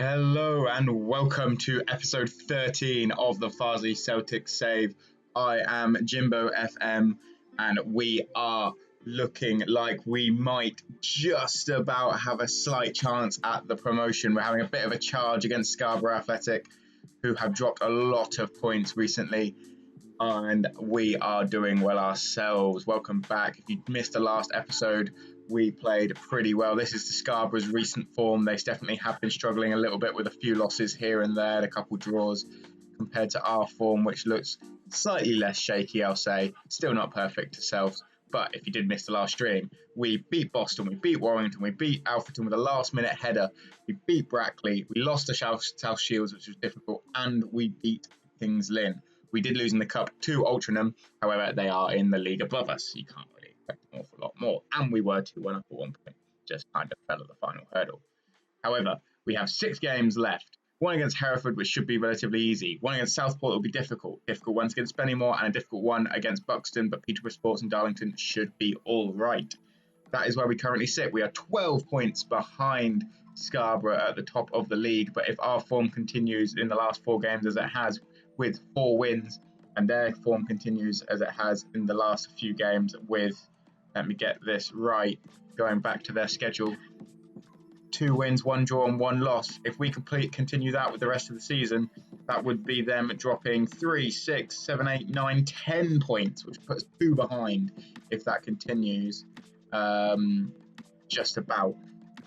Hello and welcome to episode 13 of the Farsley Celtic Save. I am Jimbo FM and we are looking like we might just about have a slight chance at the promotion. We're having a bit of a charge against Scarborough Athletic, who have dropped a lot of points recently, and we are doing well ourselves. Welcome back. If you missed the last episode, we played pretty well. This is the Scarborough's recent form. They definitely have been struggling a little bit with a few losses here and there, a couple draws, compared to our form, which looks slightly less shaky, I'll say. Still not perfect to selves, but if you did miss the last stream, we beat Boston, we beat Warrington, we beat Alfreton with a last-minute header, we beat Brackley, we lost to South Shields, which was difficult, and we beat Kings Lynn. We did lose in the Cup to Altrincham, however, they are in the league above us, so you can't really expect an awful lot more. And we were 2-1 up at one point, just kind of fell at the final hurdle. However, we have 6 games left. One against Hereford, which should be relatively easy. One against Southport will be difficult. Difficult ones against Spennymoor, and a difficult one against Buxton, but Peterborough Sports and Darlington should be all right. That is where we currently sit. We are 12 points behind Scarborough at the top of the league, but if our form continues in the last 4 games as it has, with 4 wins, and their form continues as it has in the last few games with, let me get this right, going back to their schedule, 2 wins, 1 draw and 1 loss. If we continue that with the rest of the season, that would be them dropping 3, 6, 7, 8, 9, 10 points, which puts 2 behind if that continues, just about.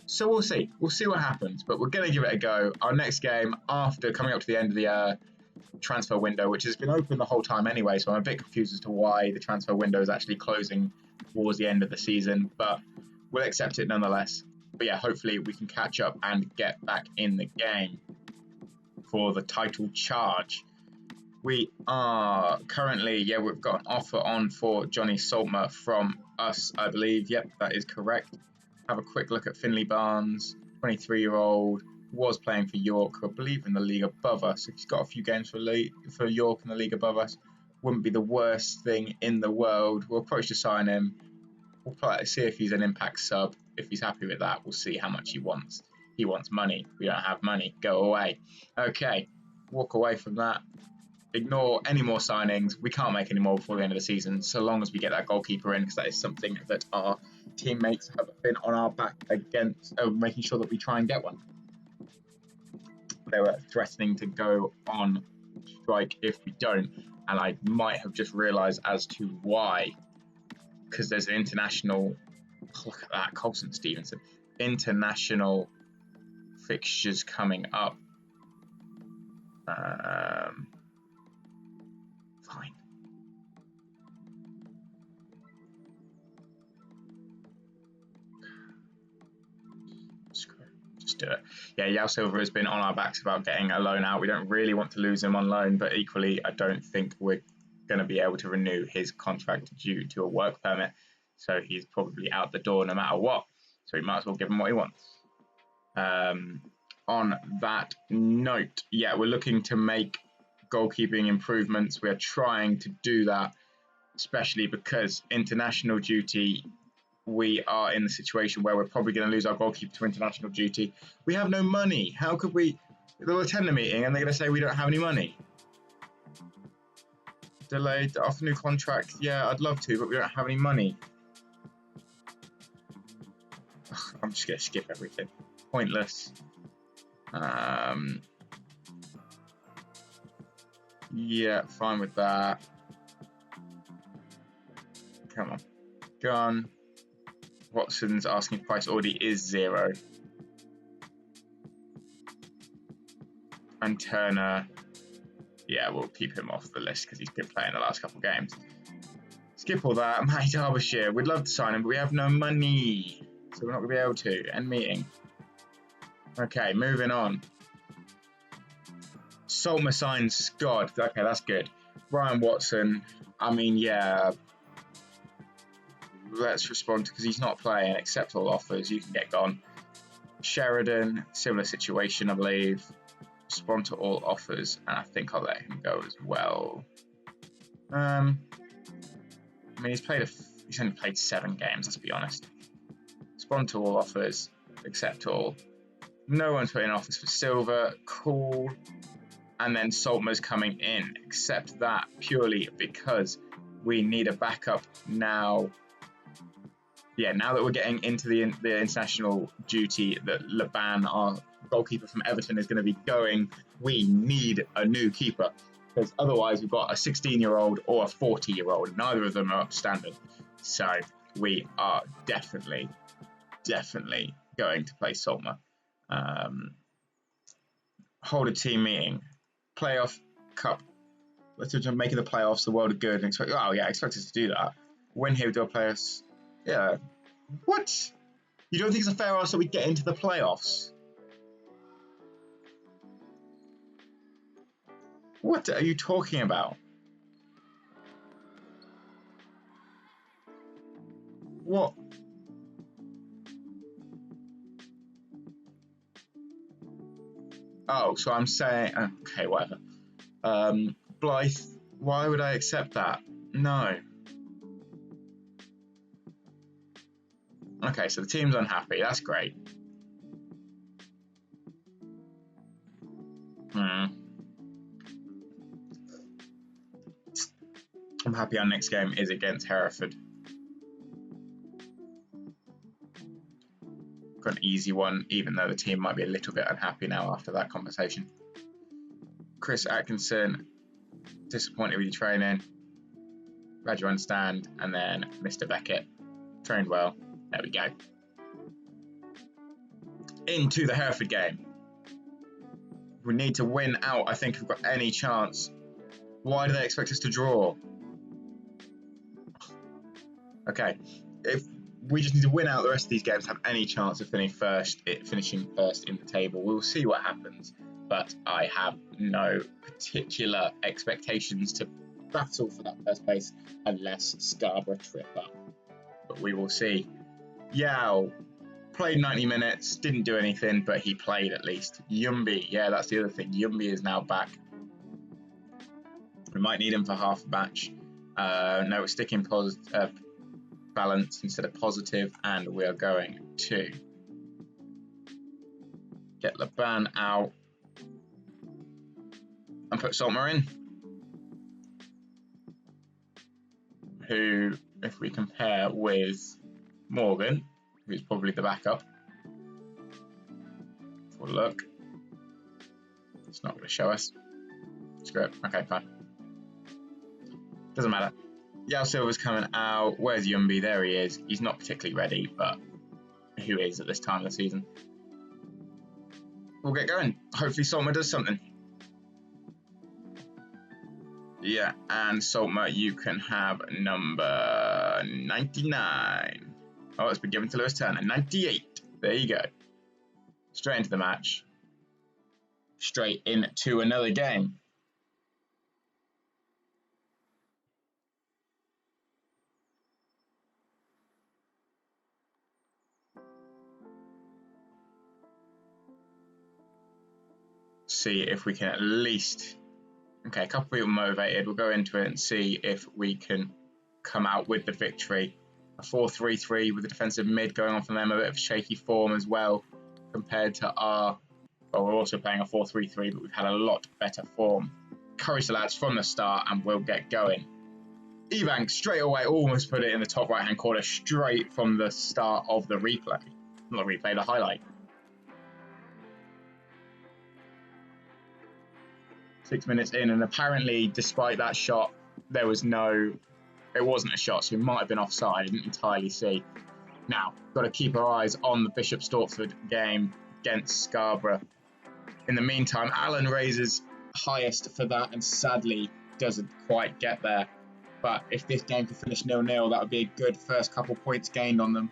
So we'll see what happens, but we're going to give it a go. Our next game, after coming up to the end of the transfer window, which has been open the whole time anyway, so I'm a bit confused as to why the transfer window is actually closing towards the end of the season, but we'll accept it nonetheless. But yeah, hopefully we can catch up and get back in the game for the title charge. We are currently, we've got an offer on for Johnny Saltmer from us, I believe. Yep, that is correct. Have a quick look at Finley Barnes, 23-year-old, was playing for York, who I believe in the league above us. If he's got a few games for York in the league above us, wouldn't be the worst thing in the world. We'll approach to sign him. We'll see if he's an impact sub. If he's happy with that, we'll see how much he wants. He wants money. We don't have money. Go away. Okay, walk away from that. Ignore any more signings. We can't make any more before the end of the season, so long as we get that goalkeeper in, because that is something that our teammates have been on our back against, making sure that we try and get one. They were threatening to go on strike if we don't, and I might have just realised as to why, because there's an international, look at that, Colson Stevenson, international fixtures coming up. Fine. Just do it. Yeah, Yao Silva has been on our backs about getting a loan out. We don't really want to lose him on loan, but equally, I don't think we're going to be able to renew his contract due to a work permit. So he's probably out the door no matter what. So we might as well give him what he wants. On that note, yeah, we're looking to make goalkeeping improvements. We are trying to do that, especially because international duty, we are in the situation where we're probably going to lose our goalkeeper to international duty. We have no money. How could we? They'll attend the meeting and they're going to say we don't have any money. Delayed after new contract. Yeah, I'd love to, but we don't have any money. Ugh, I'm just going to skip everything. Pointless. Yeah, fine with that. Come on. Gun. Watson's asking price already is 0. And Turner, yeah, we'll keep him off the list because he's been playing the last couple of games. Skip all that. Matty Derbyshire, we'd love to sign him, but we have no money. So we're not going to be able to. End meeting. Okay, moving on. Saltmer signs Scott. Okay, that's good. Brian Watson, I mean, yeah. Let's respond because he's not playing. Accept all offers. You can get gone. Sheridan, similar situation, I believe. Respond to all offers, and I think I'll let him go as well. I mean, he's only played 7 games. Let's be honest. Respond to all offers. Accept all. No one's putting offers for silver. Cool. And then Saltmer's coming in. Accept that purely because we need a backup now. Yeah, now that we're getting into the international duty that Laban, our goalkeeper from Everton, is going to be going, we need a new keeper. Because otherwise we've got a 16-year-old or a 40-year-old. Neither of them are up to standard. So we are definitely going to play Saltmer. Hold a team meeting. Playoff Cup. Let's make the playoffs the world of good. And expect us to do that. Win here, do a playoffs. Yeah. What? You don't think it's a fair ask that we get into the playoffs? What are you talking about? What? Oh, so I'm saying, okay, whatever. Blythe, why would I accept that? No. Okay, so the team's unhappy. That's great. I'm happy our next game is against Hereford. Got an easy one, even though the team might be a little bit unhappy now after that conversation. Chris Atkinson, disappointed with your training. Glad you understand. And then Mr. Beckett, trained well. There we go. Into the Hereford game. We need to win out, I think, if we've got any chance. Why do they expect us to draw? Okay, if we just need to win out the rest of these games to have any chance of finishing first in the table. We'll see what happens, but I have no particular expectations to battle for that first place unless Scarborough trip up. But we will see. Yao played 90 minutes, didn't do anything, but he played at least. Yumbi, yeah, that's the other thing. Yumbi is now back. We might need him for half a match. No, we're sticking balance instead of positive, and we are going to get Laban out and put Saltmer in, who, if we compare with Morgan, who's probably the backup, for a look, it's not going to show us. Screw it. Okay, fine. Doesn't matter. Yao Silva's coming out. Where's Yumbi? There he is. He's not particularly ready, but who is at this time of the season? We'll get going. Hopefully Saltmer does something. Yeah, and Saltmer, you can have number 99. Oh, it's been given to Lewis Turner. 98. There you go. Straight into the match. Straight into another game. See if we can at least... Okay, a couple of people motivated. We'll go into it and see if we can come out with the victory. A 4-3-3 with the defensive mid going on from them. A bit of shaky form as well compared to our... Well, we're also playing a 4-3-3, but we've had a lot better form. Encourage the lads from the start and we'll get going. Ebank straight away almost put it in the top right-hand corner straight from the start of the replay. Not the replay, the highlight. 6 minutes in, and apparently, despite that shot, there was no... It wasn't a shot, so it might have been offside. I didn't entirely see. Now, got to keep our eyes on the Bishop Stortford game against Scarborough. In the meantime, Alan raises highest for that and sadly doesn't quite get there. But if this game could finish 0-0, that would be a good first couple points gained on them.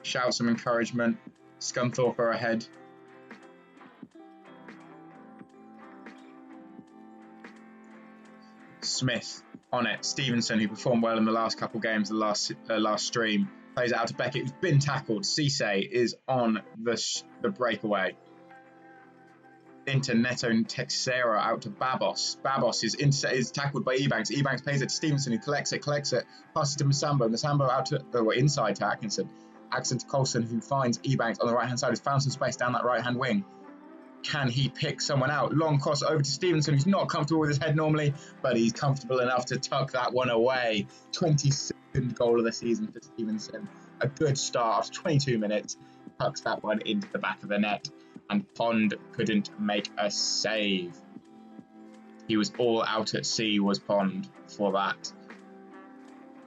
Shout some encouragement. Scunthorpe are ahead. Smith on it. Stevenson, who performed well in the last couple games, the last stream, plays it out to Beckett, who's been tackled. Cisse is on the breakaway. Into Neto Texera out to Babos. Babos is tackled by Ebanks. Ebanks plays it to Stevenson, who collects it, passes to Masambo. Masambo out to inside to Atkinson. Atkinson to Coulson, who finds Ebanks on the right-hand side. Has found some space down that right-hand wing. Can he pick someone out? Long cross over to Stevenson, who's not comfortable with his head normally, but he's comfortable enough to tuck that one away. 22nd goal of the season for Stevenson. A good start after 22 minutes. Tucks that one into the back of the net, and Pond couldn't make a save. He was all out at sea, was Pond, for that.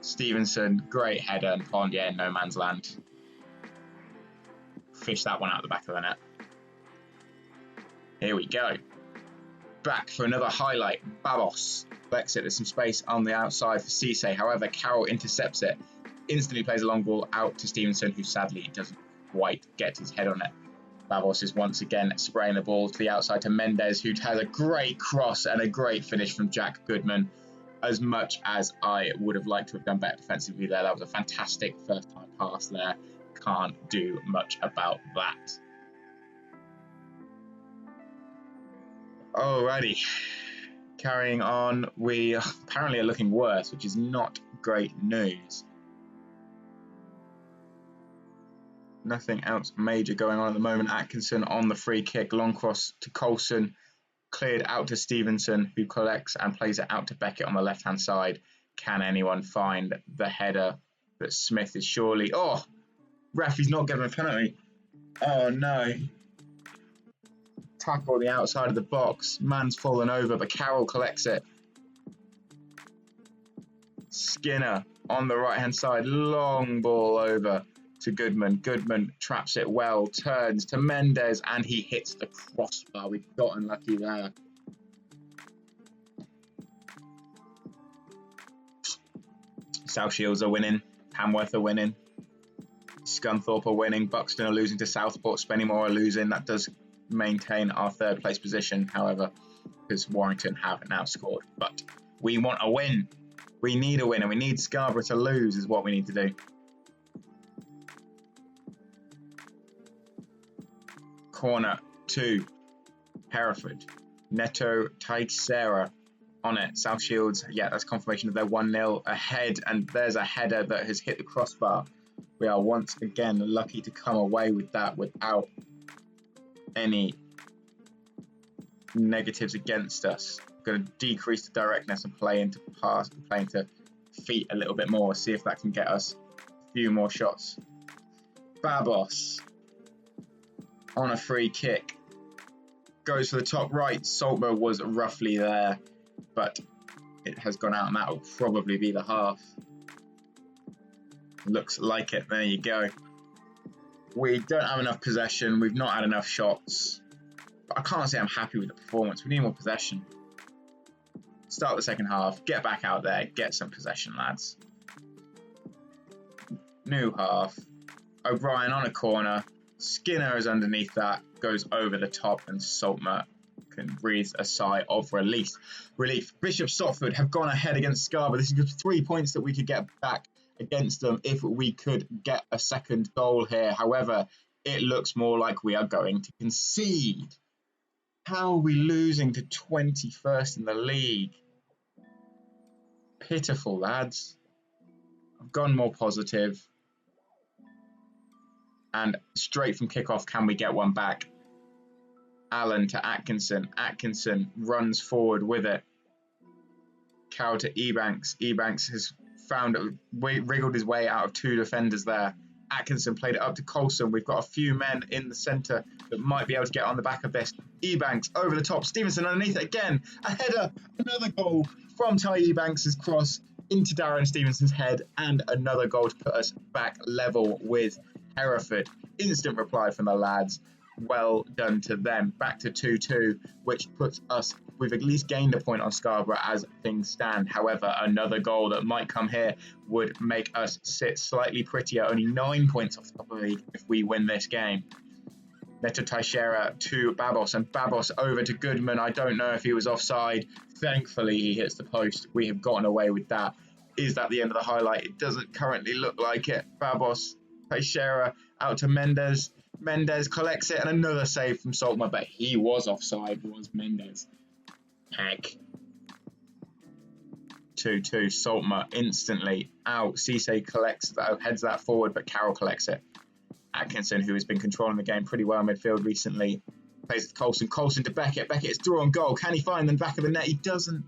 Stevenson, great header, and Pond, yeah, no man's land. Fish that one out the back of the net. Here we go. Back for another highlight. Babos collects it. There's some space on the outside for Cisse. However, Carroll intercepts it. Instantly plays a long ball out to Stevenson, who sadly doesn't quite get his head on it. Babos is once again spraying the ball to the outside to Mendes, who has a great cross and a great finish from Jack Goodman. As much as I would have liked to have done better defensively there, that was a fantastic first-time pass there. Can't do much about that. Alrighty, carrying on, we apparently are looking worse, which is not great news. Nothing else major going on at the moment. Atkinson on the free kick, long cross to Coulson, cleared out to Stevenson, who collects and plays it out to Beckett on the left-hand side. Can anyone find the header that Smith is surely... Oh, ref, he's not given a penalty. Oh no. Tackle the outside of the box. Man's fallen over, but Carroll collects it. Skinner on the right-hand side. Long ball over to Goodman. Goodman traps it well, turns to Mendes, and he hits the crossbar. We've got unlucky there. South Shields are winning. Hamworth are winning. Scunthorpe are winning. Buxton are losing to Southport. Spennymoor are losing. That does maintain our third place position, however, because Warrington have now scored. But we want a win. We need a win, and we need Scarborough to lose is what we need to do. Corner to Hereford. Neto Teixeira on it. South Shields, yeah, that's confirmation that they're 1-0 ahead, and there's a header that has hit the crossbar. We are once again lucky to come away with that without any negatives against us. Going to decrease the directness and play into feet a little bit more, see if that can get us a few more shots. Babos on a free kick goes for the top right. Saltmer was roughly there, but it has gone out, and that will probably be the half. Looks like it. There you go. We don't have enough possession. We've not had enough shots. But I can't say I'm happy with the performance. We need more possession. Start the second half. Get back out there. Get some possession, lads. New half. O'Brien on a corner. Skinner is underneath that. Goes over the top, and Saltmer can breathe a sigh of relief. Bishop Stotford have gone ahead against Scarborough. This is 3 points that we could get back against them if we could get a second goal here. However, it looks more like we are going to concede. How are we losing to 21st in the league? Pitiful, lads. I've gone more positive. And straight from kickoff, can we get one back? Allen to Atkinson. Atkinson runs forward with it. Carroll to Ebanks. Ebanks has wriggled his way out of two defenders there. Atkinson played it up to Coulson. We've got a few men in the centre that might be able to get on the back of this. Ebanks over the top. Stevenson underneath it again. A header. Another goal from Ty Ebanks' cross into Darren Stevenson's head. And another goal to put us back level with Hereford. Instant reply from the lads. Well done to them. Back to 2-2, which puts us, we've at least gained a point on Scarborough as things stand. However, another goal that might come here would make us sit slightly prettier, only 9 points off the top of the league if we win this game. Neto Teixeira to Babos, and Babos over to Goodman. I don't know if he was offside. Thankfully, he hits the post. We have gotten away with that. Is that the end of the highlight? It doesn't currently look like it. Babos, Teixeira out to Mendes. Mendes collects it, and another save from Saltmer, but he was offside, was Mendes. Heck. 2-2, Saltmer instantly out. Cisse collects that, heads that forward, but Carroll collects it. Atkinson, who has been controlling the game pretty well in midfield recently, plays with Coulson. Coulson to Beckett. Beckett is through on goal. Can he find the back of the net? He doesn't.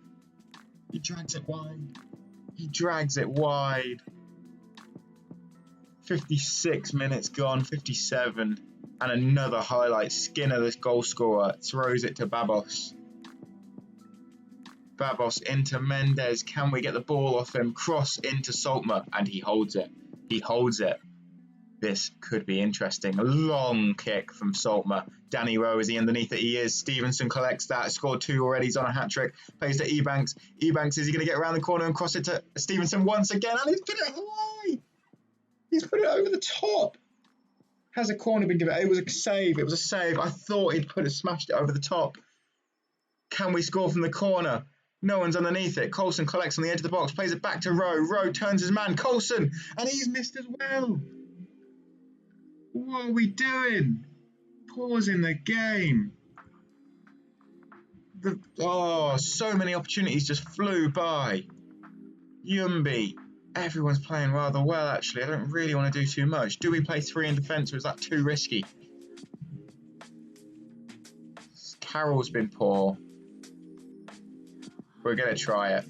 He drags it wide. He drags it wide. 56 minutes gone, 57. And another highlight. Skinner, this goal scorer, throws it to Babos. Babos into Mendes. Can we get the ball off him? Cross into Saltmer. And he holds it. He holds it. This could be interesting. A long kick from Saltmer. Danny Rowe, is he underneath it? He is. Stevenson collects that. Scored 2 already. He's on a hat-trick. Plays to Ebanks. Ebanks, is he going to get around the corner and cross it to Stevenson once again? And he's put it high. He's put it over the top. Has a corner been given? It was a save. It was a save. I thought he'd smashed it over the top. Can we score from the corner? No one's underneath it. Coulson collects on the edge of the box. Plays it back to Rowe. Rowe turns his man. Coulson. And he's missed as well. What are we doing? Pausing the game. So many opportunities just flew by. Yumby. Everyone's playing rather well, actually. I don't really want to do too much. Do we play 3 in defence, or is that too risky? Carroll's been poor. We're going to try it.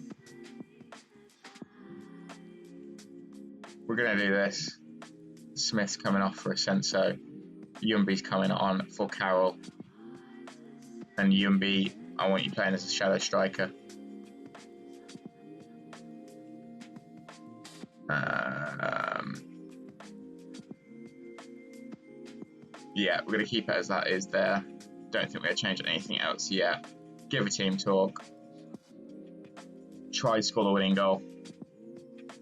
We're going to do this. Smith's coming off for Asenso. Yumby's coming on for Carroll. And Yumby, I want you playing as a shadow striker. Yeah, we're going to keep it as that is there. Don't think we're going to change anything else yet. Give a team talk. Try to score the winning goal.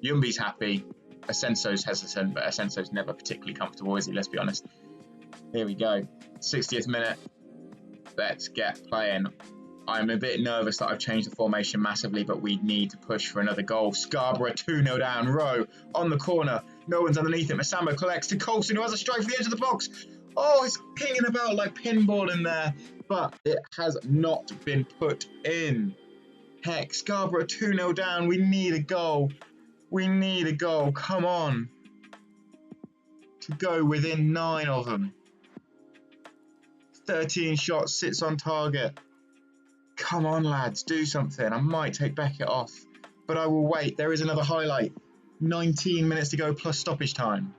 Yumby's happy. Asenso's hesitant, but Asenso's never particularly comfortable, is he? Let's be honest. Here we go. 60th minute. Let's get playing. I'm a bit nervous that I've changed the formation massively, but we need to push for another goal. Scarborough 2-0 down. Rowe on the corner. No one's underneath it. Masamba collects to Coulson, who has a strike for the edge of the box. Oh, it's pinging about like pinball in there, but it has not been put in. Heck, Scarborough 2-0 down. We need a goal. We need a goal. Come on. To go within 9 of them. 13 shots, sits on target. Come on, lads, do something. I might take Beckett off, but I will wait. There is another highlight. 19 minutes to go plus stoppage time.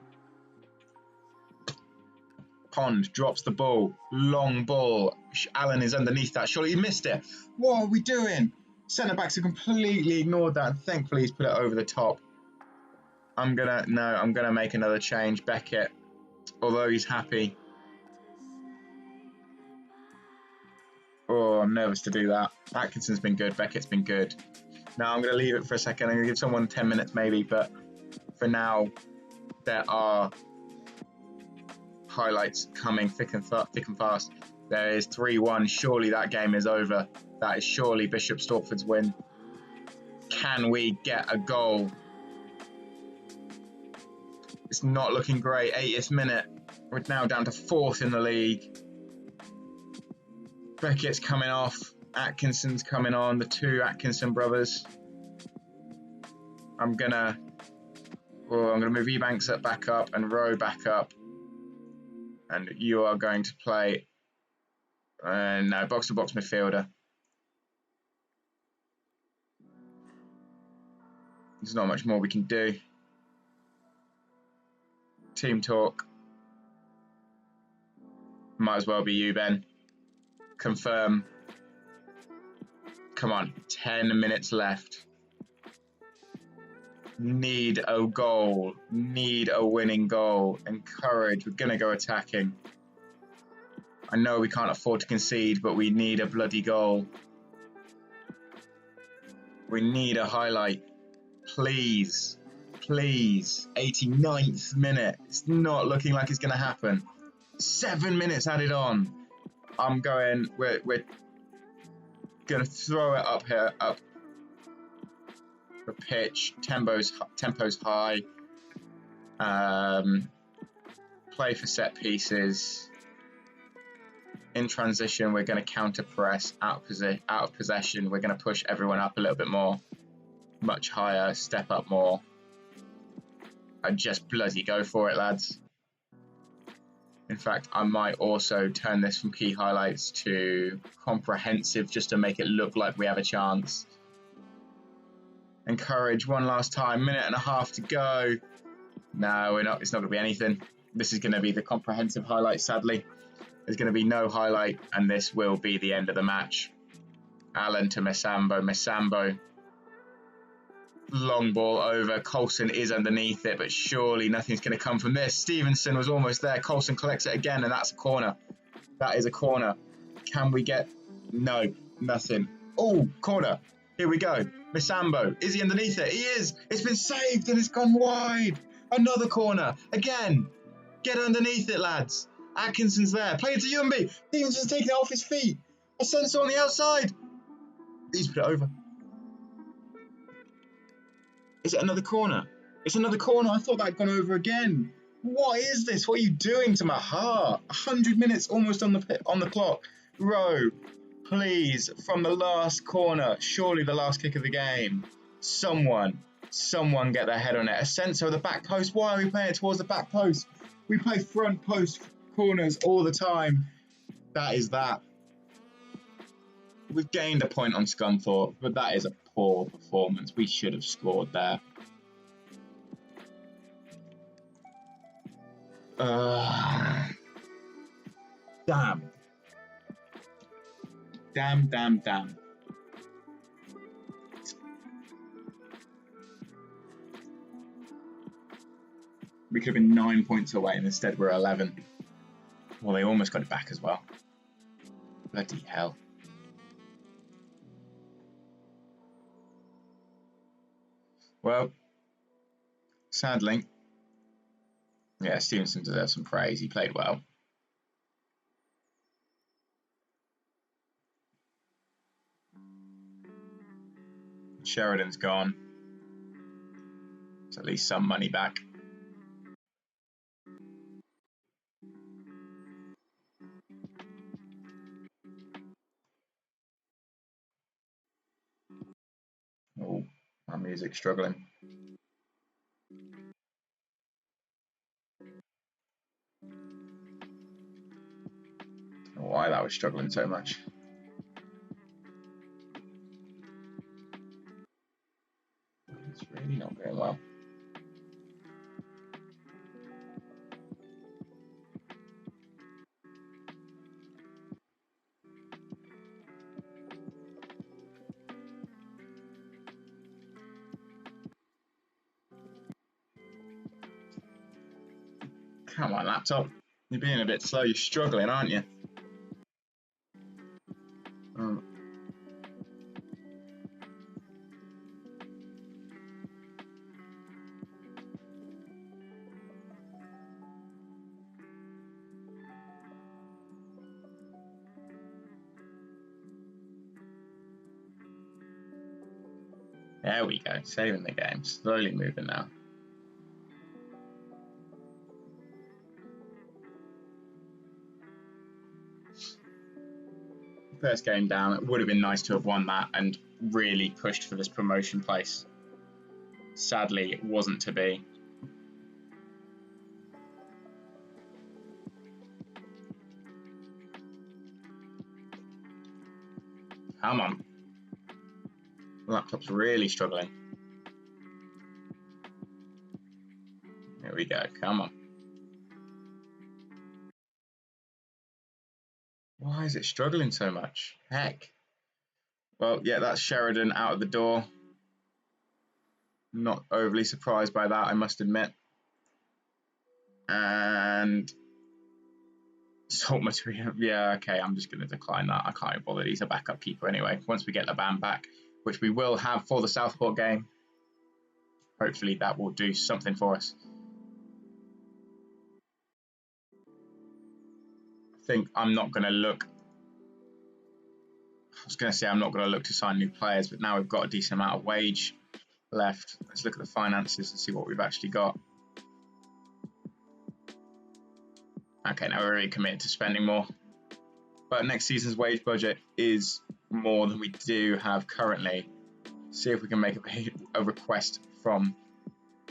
Pond drops the ball. Long ball. Allen is underneath that. Surely he missed it. What are we doing? Centre-backs have completely ignored that, and thankfully he's put it over the top. I'm gonna make another change. Beckett, although he's happy. Oh, I'm nervous to do that. Atkinson's been good. Beckett's been good. Now I'm going to leave it for a second. I'm going to give someone 10 minutes maybe, but for now, there are highlights coming thick and fast. There is 3-1. Surely that game is over. That is surely Bishop Stortford's win. Can we get a goal? It's not looking great. 80th minute. We're now down to 4th in the league. Beckett's coming off. Atkinson's coming on. The 2 Atkinson brothers. I'm gonna move Ebanks back up and Rowe back up. And you are going to play no, box-to-box midfielder. There's not much more we can do. Team talk. Might as well be you, Ben. Confirm. Come on, 10 minutes left. Need a goal. Need a winning goal. Encourage. We're going to go attacking. I know we can't afford to concede, but we need a bloody goal. We need a highlight. Please. Please. 89th minute. It's not looking like it's going to happen. 7 minutes added on. We're going to throw it up here, up the pitch. Tempo's high. Play for set pieces. In transition, we're going to counter press out of possession. We're going to push everyone up a little bit more, much higher, step up more. And just bloody go for it, lads. In fact, I might also turn this from key highlights to comprehensive just to make it look like we have a chance. Encourage one last time, minute and a half to go. No, we're not. It's not going to be anything. This is going to be the comprehensive highlight, sadly. There's going to be no highlight, and this will be the end of the match. Allen to Missambo. Missambo. Long ball over. Coulson is underneath it, but surely nothing's going to come from this. Stevenson was almost there. Coulson collects it again, and that's a corner. That is a corner. Can we get... No, nothing. Oh, corner. Here we go. Missambo. Is he underneath it? He is. It's been saved, and it's gone wide. Another corner. Again. Get underneath it, lads. Atkinson's there. Play it to Yumbi. Stevenson's taking it off his feet. Asensio on the outside. He's put it over. Is it another corner? It's another corner. I thought that had gone over again. What is this? What are you doing to my heart? 100 minutes almost on the clock. Rowe, please, from the last corner, surely the last kick of the game. Someone get their head on it. Asensio, the back post. Why are we playing it towards the back post? We play front post corners all the time. That is that. We've gained a point on Scunthorpe, but that is a poor performance. We should have scored there. Damn. Damn. We could have been 9 points away, and instead we're 11. Well, they almost got it back as well. Bloody hell. Well, sadly, yeah, Stevenson deserves some praise. He played well. Sheridan's gone. It's at least some money back. Oh, our music's struggling. I don't know why that was struggling so much. It's really not going well. Come on, laptop. You're being a bit slow. You're struggling, aren't you? There we go. Saving the game. Slowly moving now. First game down, it would have been nice to have won that and really pushed for this promotion place. Sadly, it wasn't to be. Come on. The laptop's really struggling. Here we go, come on. Why is it struggling so much? Heck. Well, yeah, that's Sheridan out of the door. Not overly surprised by that, I must admit. And Salt Material, yeah, okay, I'm just going to decline that. I can't bother. He's a backup keeper anyway. Once we get the band back, which we will have for the Southport game, hopefully that will do something for us. I think I'm not going to look. I was going to say I'm not going to look to sign new players, but now we've got a decent amount of wage left. Let's look at the finances and see what we've actually got. Okay, now we're really committed to spending more. But next season's wage budget is more than we do have currently. See if we can make a request from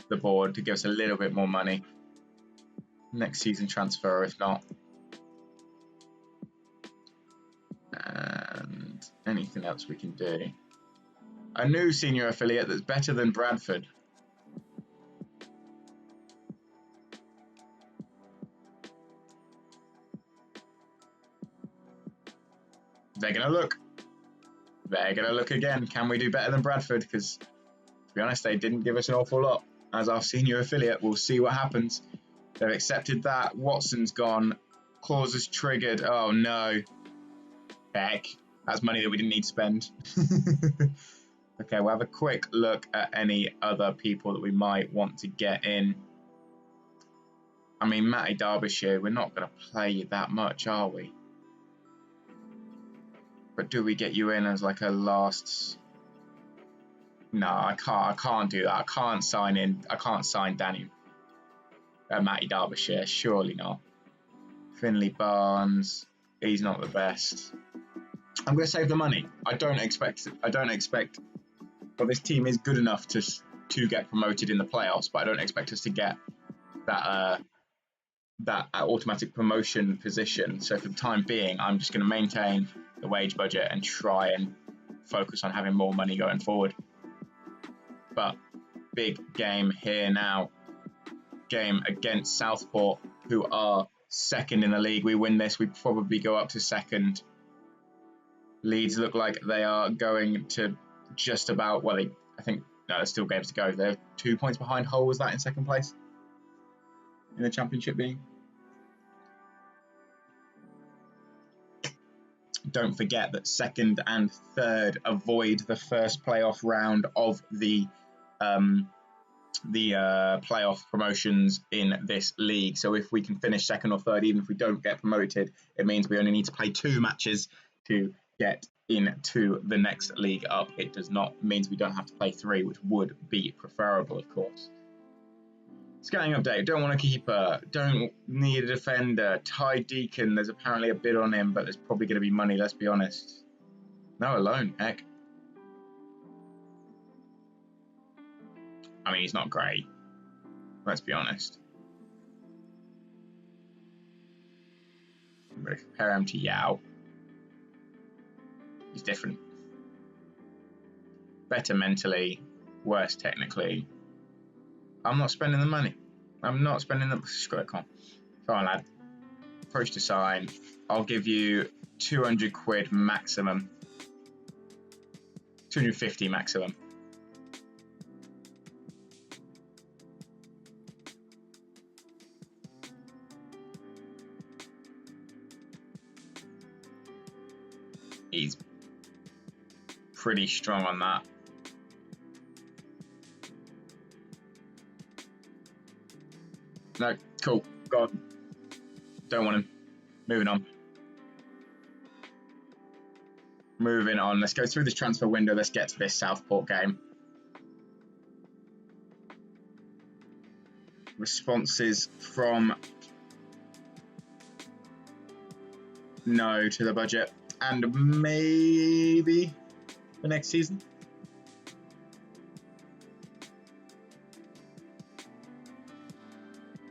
the board to give us a little bit more money. next season transfer, or if not. And anything else we can do. A new senior affiliate that's better than Bradford. They're going to look. They're going to look again. Can we do better than Bradford? Because, to be honest, they didn't give us an awful lot as our senior affiliate. We'll see what happens. They've accepted that. Watson's gone. Clauses triggered. Oh, no. Heck. That's money that we didn't need to spend. Okay, we'll have a quick look at any other people that we might want to get in. I mean, Matty Derbyshire, we're not going to play you that much, are we? But do we get you in as like a last? No, I can't do that. I can't sign Danny. Matty Derbyshire, surely not. Finley Barnes, he's not the best. I'm going to save the money. I don't expect. Well, this team is good enough to get promoted in the playoffs, but I don't expect us to get that automatic promotion position. So for the time being, I'm just going to maintain the wage budget and try and focus on having more money going forward. But big game here now. Game against Southport, who are second in the league. We win this, we probably go up to second. Leeds look like they are going to just about, well, I think, no, there's still games to go. They're 2 points behind Hull, was that in second place? In the championship being? Don't forget that second and third avoid the first playoff round of the playoff promotions in this league. So if we can finish second or third, even if we don't get promoted, it means we only need to play 2 matches to get into the next league up. It does not mean we don't have to play 3, which would be preferable, of course. Scouting update, don't want a keeper, don't need a defender. Ty Deacon, there's apparently a bid on him, but there's probably going to be money, let's be honest. No, alone, heck. I mean, he's not great, let's be honest. I'm going to compare him to Yao. He's different. Better mentally, worse technically. I'm not spending the money. I'm not spending the... Screw it, come on, lad. Approach to sign. I'll give you 200 quid maximum. 250 maximum. He's pretty strong on that. No, cool. God, don't want him. Moving on. Moving on. Let's go through this transfer window. Let's get to this Southport game. Responses from no to the budget, and maybe for next season.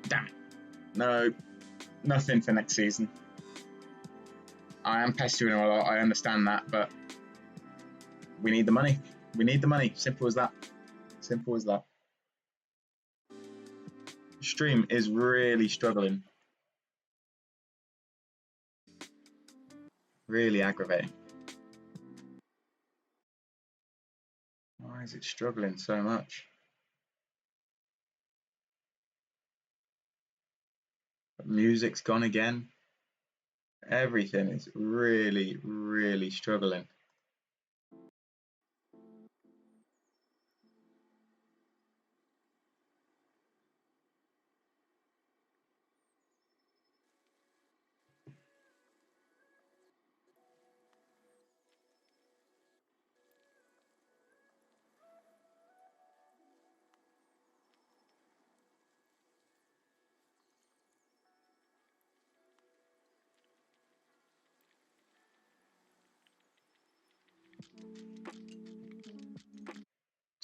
Damn it. No, nothing for next season. I am pestering him a lot, I understand that, but we need the money. We need the money. Simple as that. Simple as that. Stream is really struggling. Really aggravating. Why is it struggling so much? Music's gone again. Everything is really, really struggling.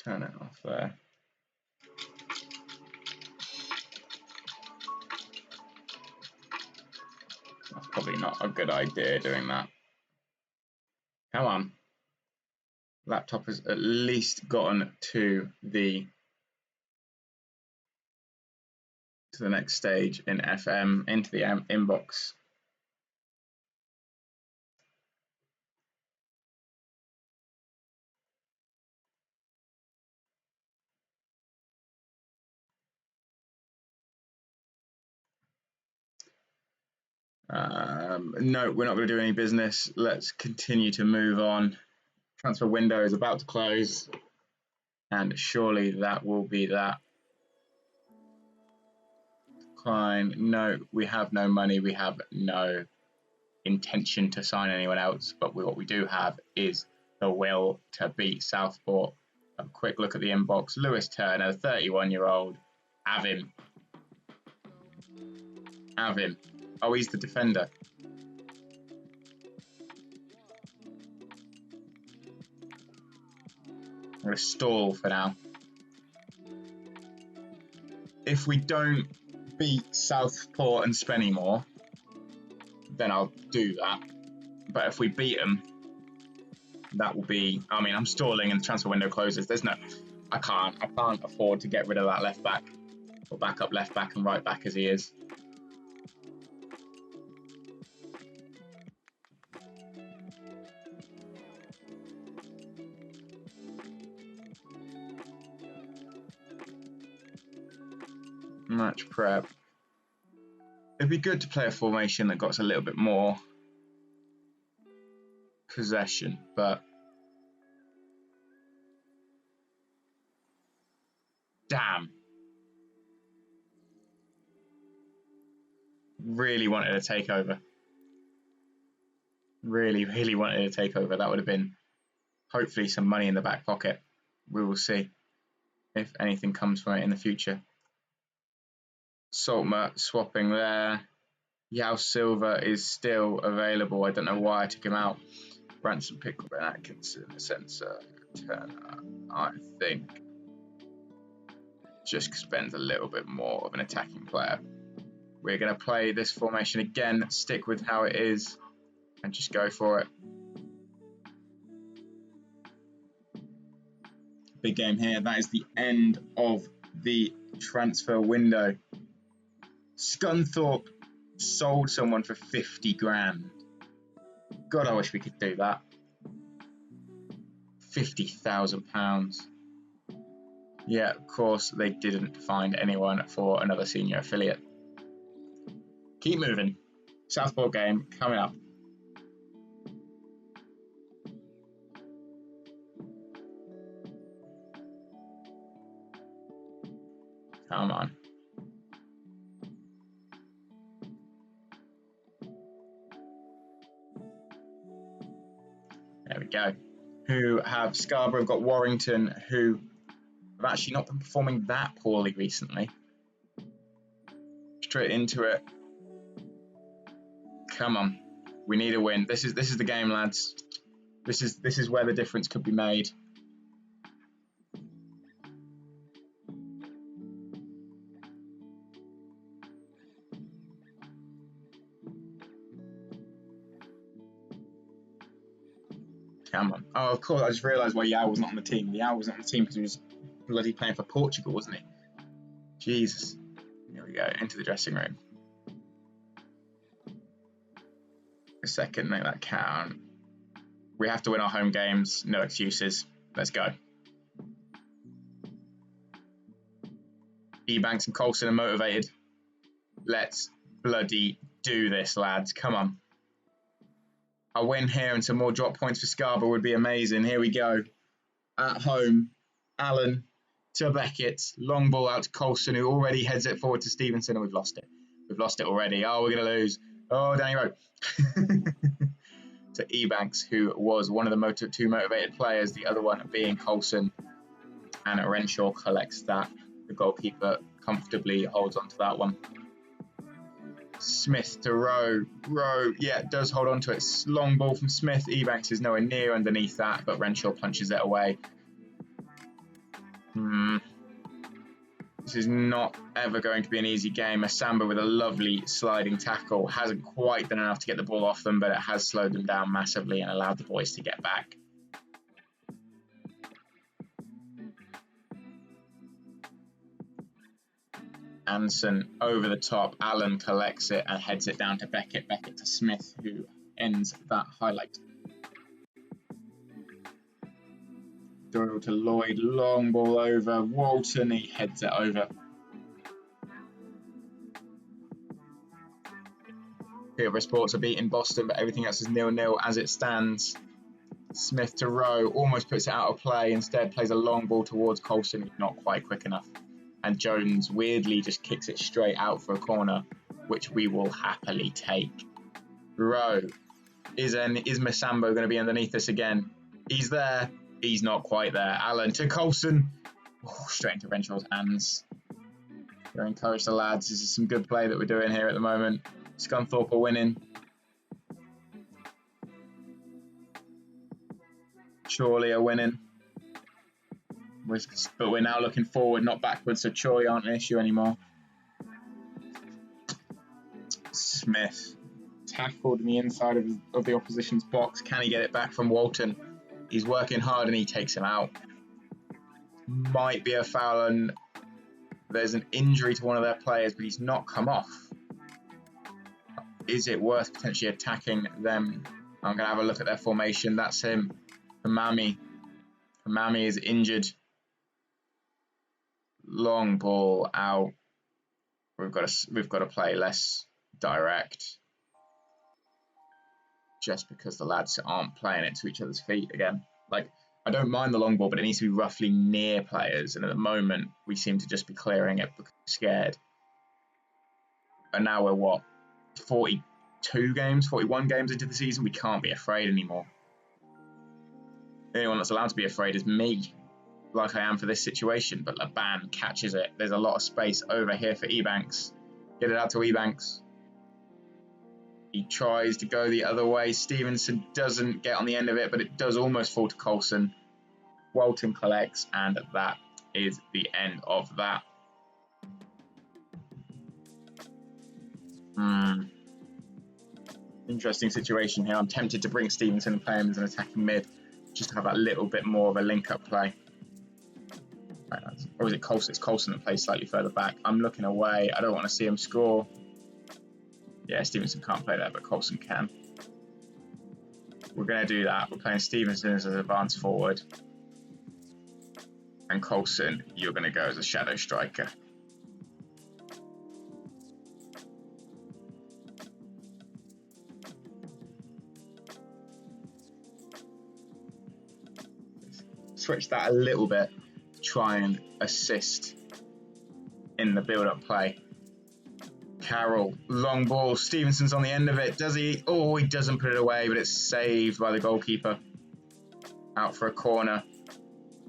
Turn it off there. not a good idea doing that. Come on. Laptop has at least gotten to the next stage in FM, into the inbox. No, we're not going to do any business. Let's continue to move on. Transfer window is about to close, and surely that will be that. Decline. No, we have no money. We have no intention to sign anyone else, but what we do have is the will to beat Southport. A quick look at the inbox. Lewis Turner, 31-year-old. Have him. Have him. Oh, he's the defender. I'm going to stall for now. If we don't beat Southport and Spennymoor, then I'll do that. But if we beat them, that will be... I mean, I'm stalling and the transfer window closes. There's no... I can't afford to get rid of that left back. Or backup left back and right back as he is. Match prep. It'd be good to play a formation that got us a little bit more possession, but damn. Really wanted a takeover. Really wanted a takeover. That would have been hopefully some money in the back pocket. We will see if anything comes from it in the future. Saltmer swapping there. Yao Silva is still available. I don't know why I took him out. Branson, Pickle, Ben Atkinson, Sensor, Turner. I think just spends a little bit more of an attacking player. We're going to play this formation again, stick with how it is, and just go for it. Big game here. That is the end of the transfer window. Scunthorpe sold someone for 50 grand. God, I wish we could do that. £50,000. Yeah, of course, they didn't find anyone for another senior affiliate. Keep moving. Southport game coming up. Come on. There we go. Who have Scarborough, got Warrington, who have actually not been performing that poorly recently. Straight into it. Come on. We need a win. This is the game, lads. This is where the difference could be made. Come on. Oh, of course, I just realised why Yao was not on the team. Yao wasn't on the team because he was bloody playing for Portugal, wasn't he? Jesus. Here we go, into the dressing room. A second, make that count. We have to win our home games. No excuses. Let's go. Ebanks and Coulson are motivated. Let's bloody do this, lads. Come on. A win here and some more drop points for Scarborough would be amazing. Here we go. At home, Allen to Beckett. Long ball out to Coulson, who already heads it forward to Stevenson, and we've lost it. We've lost it already. Oh, we're going to lose. Oh, down you go. To Ebanks, who was one of the two motivated players, the other one being Coulson. And Renshaw collects that. The goalkeeper comfortably holds on to that one. Smith to Rowe. Rowe, yeah, does hold on to it. Long ball from Smith. Ebanks is nowhere near underneath that, but Renshaw punches it away. This is not ever going to be an easy game. Masamba with a lovely sliding tackle. Hasn't quite done enough to get the ball off them, but it has slowed them down massively and allowed the boys to get back. Anson over the top. Allen collects it and heads it down to Beckett. Beckett to Smith, who ends that highlight. Doyle to Lloyd. Long ball over. Walton, he heads it over. Peterborough Sports are beating Boston, but everything else is 0-0 as it stands. Smith to Rowe, almost puts it out of play. Instead, plays a long ball towards Coulson, not quite quick enough. And Jones weirdly just kicks it straight out for a corner, which we will happily take. Rowe. Is Massambo going to be underneath this again? He's there. He's not quite there. Allen to Coulson. Oh, straight into Renshaw's hands. We're encouraged the lads. This is some good play that we're doing here at the moment. Scunthorpe are winning. Chorley are winning. But we're now looking forward, not backwards, so Chorley aren't an issue anymore. Smith. Tackled in the inside of the opposition's box. Can he get it back from Walton? He's working hard and he takes him out. Might be a foul and there's an injury to one of their players, but he's not come off. Is it worth potentially attacking them? I'm going to have a look at their formation. That's him. Hamami. Hamami is injured. Long ball out. We've got to play less direct. Just because the lads aren't playing it to each other's feet again. Like, I don't mind the long ball, but it needs to be roughly near players. And at the moment, we seem to just be clearing it because we're scared. And now we're what? 41 games into the season. We can't be afraid anymore. The only one that's allowed to be afraid is me, like I am for this situation. But Laban catches it. There's a lot of space over here for Ebanks. Get it out to Ebanks. He tries to go the other way. Stevenson doesn't get on the end of it, but it does almost fall to Coulson. Walton collects, and that is the end of that. Interesting situation here. I'm tempted to bring Stevenson and play him as an attacking mid, just to have that little bit more of a link-up play. Right, or is it Coulson? It's Coulson that plays slightly further back. I'm looking away. I don't want to see him score. Yeah, Stevenson can't play there, but Coulson can. We're going to do that. We're playing Stevenson as an advance forward. And Coulson, you're going to go as a shadow striker. Switch that a little bit to try and assist in the build-up play. Carroll, long ball. Stevenson's on the end of it. Does he? Oh, he doesn't put it away, but it's saved by the goalkeeper. Out for a corner.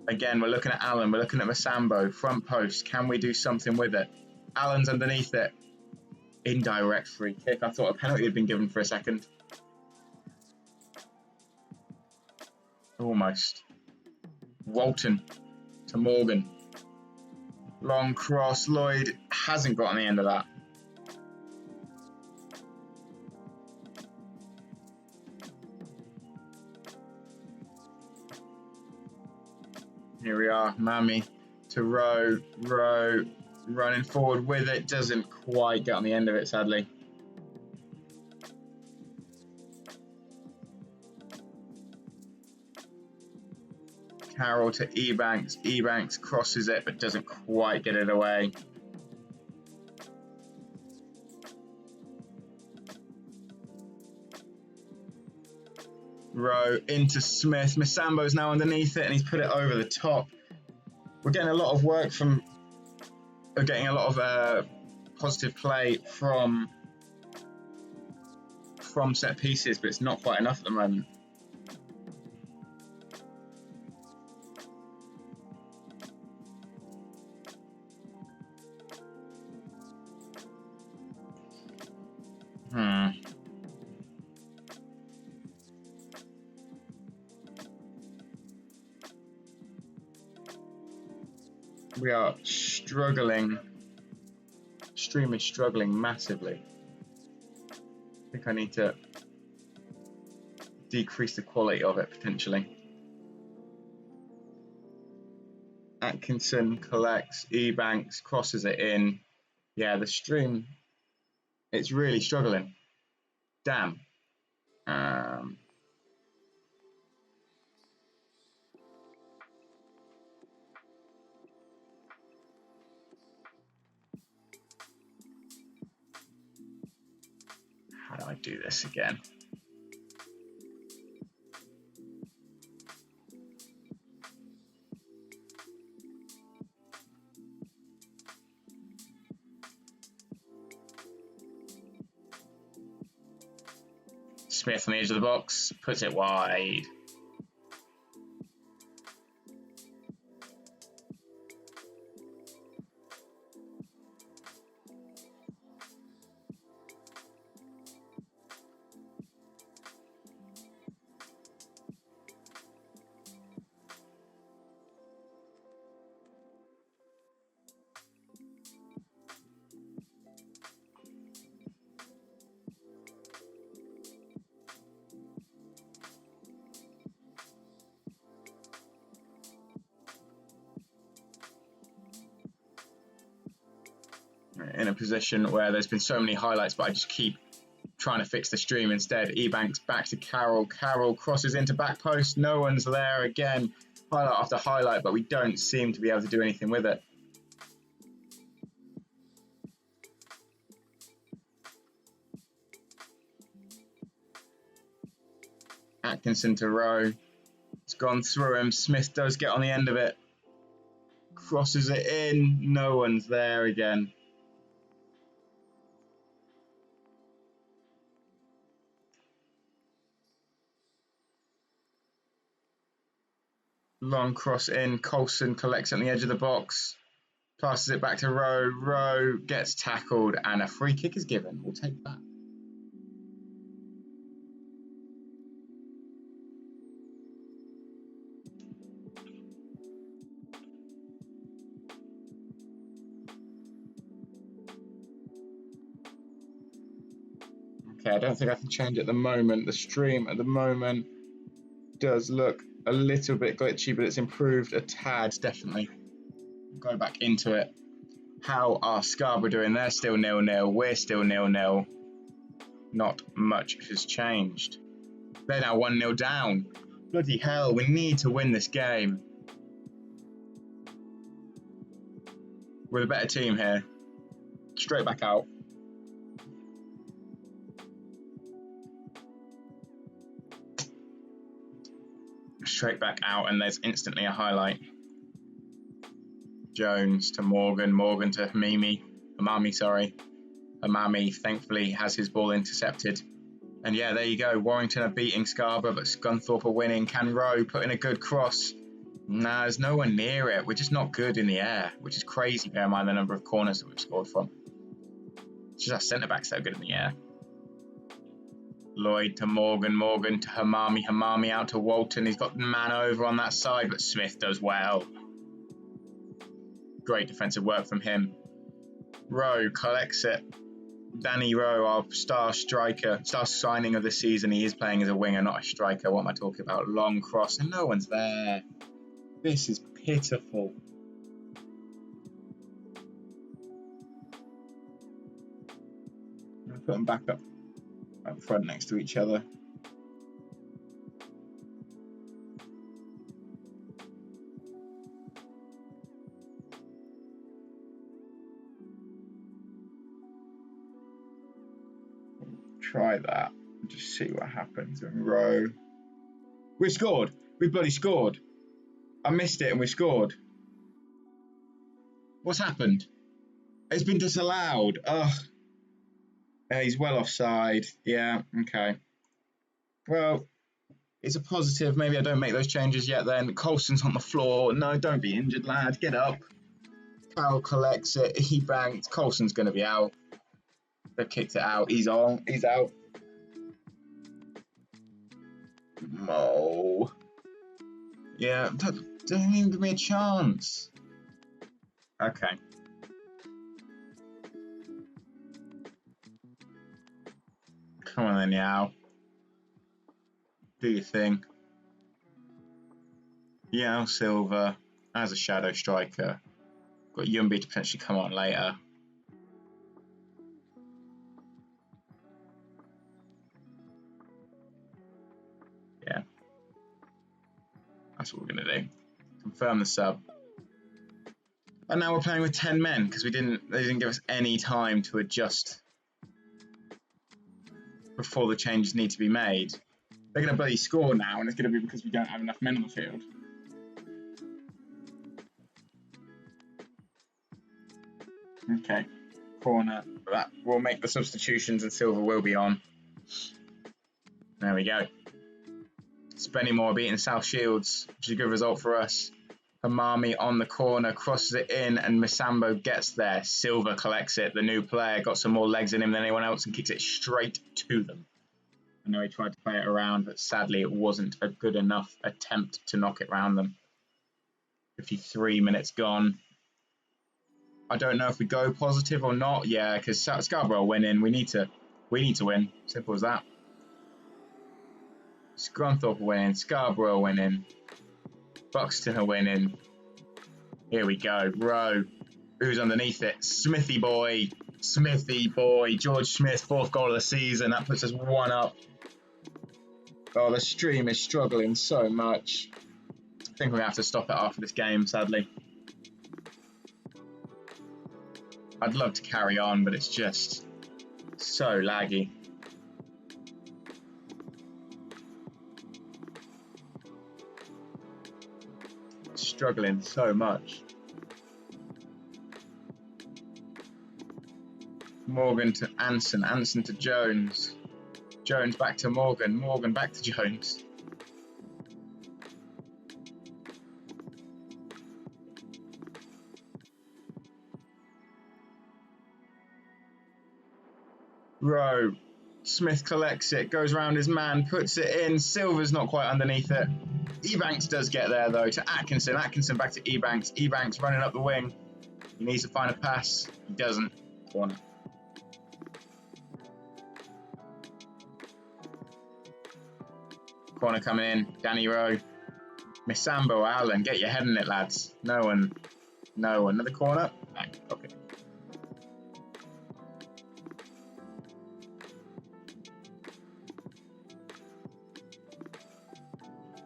Again, we're looking at Allen. We're looking at Massambo. Front post. Can we do something with it? Allen's underneath it. Indirect free kick. I thought a penalty had been given for a second. Almost. Walton to Morgan. Long cross. Lloyd hasn't got on the end of that. Here we are, Mammy to Rowe, running forward with it, doesn't quite get on the end of it, sadly. Carroll to Ebanks, Ebanks crosses it but doesn't quite get it away. Rowe into Smith. Massambo's now underneath it and he's put it over the top. We're getting a lot of work from, positive play from set pieces, but it's not quite enough at the moment. We are struggling. Stream is struggling massively. I think I need to decrease the quality of it potentially. Atkinson collects, Ebanks crosses it in. Yeah, the stream, it's really struggling. Damn. How do I do this again? Smith on the edge of the box, puts it wide. In a position where there's been so many highlights, but I just keep trying to fix the stream instead. Ebanks back to Carroll. Carroll crosses into back post. No one's there again. Highlight after highlight, but we don't seem to be able to do anything with it. Atkinson to Rowe. It's gone through him. Smith does get on the end of it. Crosses it in. No one's there again. Long cross in. Coulson collects it on the edge of the box. Passes it back to Rowe. Rowe gets tackled and a free kick is given. We'll take that. Okay, I don't think I can change at the moment. The stream at the moment does look a little bit glitchy, but it's improved a tad, definitely. Go back into it. How are Scarborough doing? They're still 0-0. We're still 0-0. Not much has changed. They're now 1-0 down. Bloody hell, we need to win this game. We're the better team here. Straight back out. Straight back out, and there's instantly a highlight. Jones to Morgan, Morgan to Hamami, Hamami thankfully has his ball intercepted. And yeah, there you go. Warrington are beating Scarborough, but Scunthorpe are winning. Can Rowe put in a good cross? Nah, there's no one near it. We're just not good in the air, which is crazy, bear in mind the number of corners that we've scored from. It's just our centre-backs that are good in the air. Lloyd to Morgan, Morgan to Hamami, Hamami out to Walton. He's got the man over on that side, but Smith does well. Great defensive work from him. Rowe collects it. Danny Rowe, our star striker, star signing of the season. He is playing as a winger, not a striker. What am I talking about? Long cross, and no one's there. This is pitiful. I'm going to put them back up front next to each other. Try that and just see what happens. And Row. We scored. We bloody scored. I missed it and we scored. What's happened? It's been disallowed. Ugh. He's well offside. Yeah, okay. Well, it's a positive. Maybe I don't make those changes yet then. Coulson's on the floor. No, don't be injured, lad. Get up. Powell collects it. He bangs. Coulson's going to be out. They've kicked it out. He's on. He's out. Mo. Yeah, don't even give me a chance. Okay. then, Yao. Do your thing. Yao Silva as a shadow striker. Got Yumbi to potentially come on later. Yeah. That's what we're going to do. Confirm the sub. And now we're playing with 10 men because they didn't give us any time to adjust before the changes need to be made. They're going to bloody score now, and it's going to be because we don't have enough men on the field. Okay, corner. That will make the substitutions, and Silva will be on. There we go. Spennymoor beating South Shields, which is a good result for us. Hamami on the corner, crosses it in, and Misambo gets there. Silva collects it. The new player got some more legs in him than anyone else and kicks it straight to them. I know he tried to play it around, but sadly it wasn't a good enough attempt to knock it round them. 53 minutes gone. I don't know if we go positive or not. Yeah, because Scarborough are winning. We need to win. Simple as that. Scunthorpe are winning. Scarborough are winning. Buxton are winning. Here we go. Rowe. Who's underneath it? Smithy boy. Smithy boy. George Smith, 4th goal of the season. That puts us 1 up. Oh, the stream is struggling so much. I think we're going to have to stop it after this game, sadly. I'd love to carry on, but it's just so laggy. Struggling so much. Morgan to Anson, Anson to Jones. Jones back to Morgan, Morgan back to Jones. Rowe. Smith collects it, goes round his man, puts it in. Silva's not quite underneath it. Ebanks does get there though to Atkinson. Atkinson back to Ebanks. Ebanks running up the wing. He needs to find a pass. He doesn't. Corner. Corner coming in. Danny Rowe. Misambo, Allen. Get your head in it, lads. No one. No. Another corner. Okay.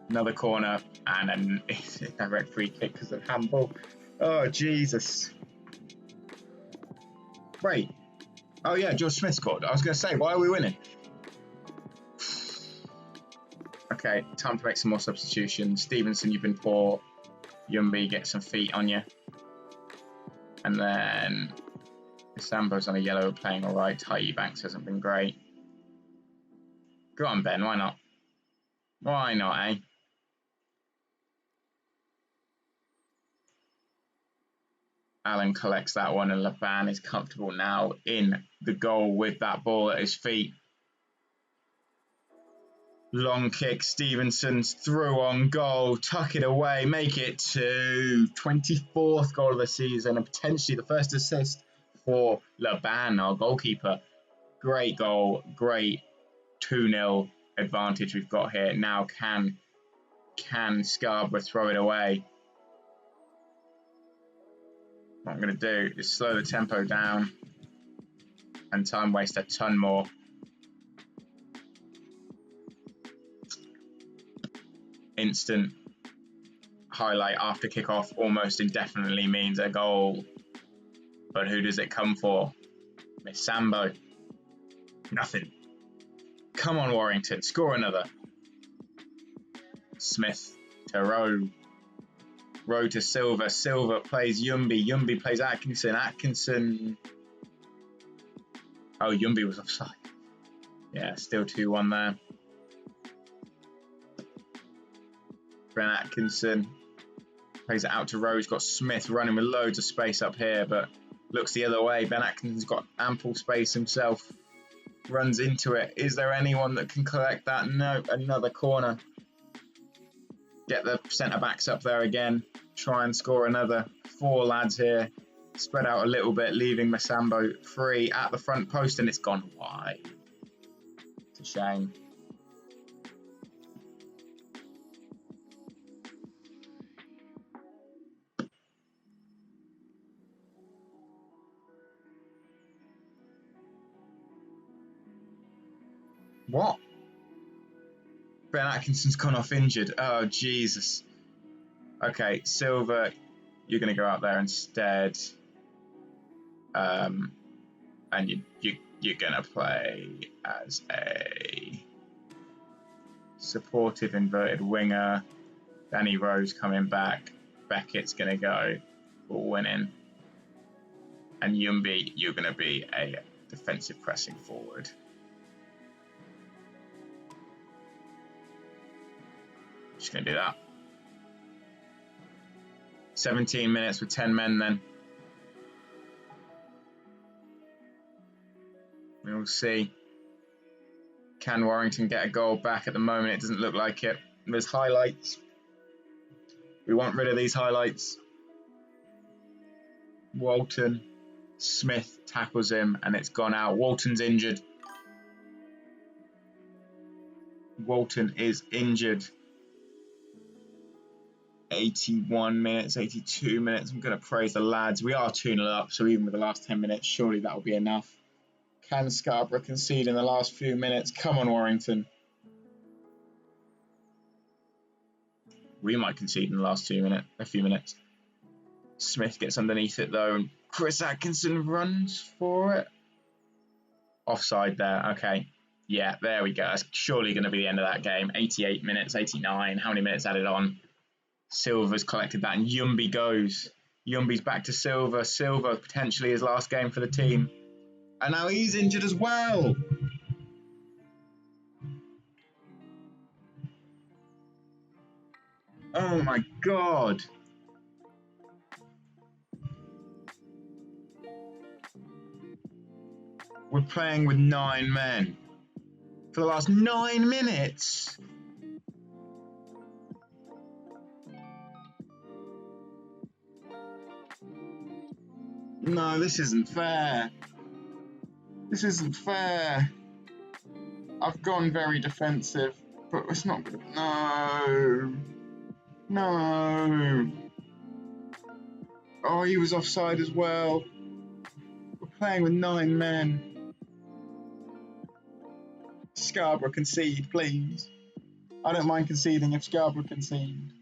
Another corner and a direct free kick because of handball. Oh, Jesus. Wait. Oh, yeah, George Smith scored. I was going to say, why are we winning? Okay, time to make some more substitutions. Stevenson, you've been poor. Yumbi, get some feet on you. And then Sambo's on a yellow, playing all right. Ty Banks hasn't been great. Go on, Ben, why not? Why not, eh? Allen collects that one, and Laban is comfortable now in the goal with that ball at his feet. Long kick, Stevenson's through on goal, tuck it away, make it to 24th goal of the season, and potentially the first assist for Laban, our goalkeeper. Great goal, great 2-0 advantage we've got here. Now can Scarborough throw it away? What I'm going to do is slow the tempo down and time waste a ton more. Instant highlight after kickoff almost indefinitely means a goal. But who does it come for? Miss Sambo. Nothing. Come on, Warrington. Score another. Smith to Rowe. Rowe to Silva. Silva plays Yumbi. Yumbi plays Atkinson. Atkinson. Oh, Yumbi was offside. Yeah, still 2-1 there. Ben Atkinson plays it out to Rowe. He's got Smith running with loads of space up here, but looks the other way. Ben Atkinson's got ample space himself. Runs into it. Is there anyone that can collect that? No. Another corner. Get the centre-backs up there again. Try and score another. 4 lads here. Spread out a little bit, leaving Masambo free at the front post, and it's gone wide. It's a a shame. What? Ben Atkinson's gone off injured. Oh, Jesus. Okay, Silver, you're going to go out there instead. And you're going to play as a supportive inverted winger. Danny Rose coming back. Beckett's going to go for winning. And Yumbi, you're going to be a defensive pressing forward. Just going to do that. 17 minutes with 10 men then. We'll see. Can Warrington get a goal back? At the moment, it doesn't look like it. There's highlights. We want rid of these highlights. Walton, Smith tackles him and it's gone out. Walton's injured. Walton is injured. 81 minutes, 82 minutes. I'm going to praise the lads. We are 2-0 up, so even with the last 10 minutes, surely that will be enough. Can Scarborough concede in the last few minutes? Come on, Warrington. We might concede in the last a few minutes. Smith gets underneath it though, and Chris Atkinson runs for it. Offside there. Okay. Yeah, there we go. That's surely going to be the end of that game. 88 minutes, 89. How many minutes added on? Silver's collected that, and Yumbi goes. Yumbi's back to Silver. Silver potentially his last game for the team. And now he's injured as well. Oh my God. We're playing with 9 men for the last 9 minutes. No, this isn't fair. This isn't fair. I've gone very defensive, but it's not good. No. No. Oh, he was offside as well. We're playing with 9 men. Scarborough concede, please. I don't mind conceding if Scarborough concede.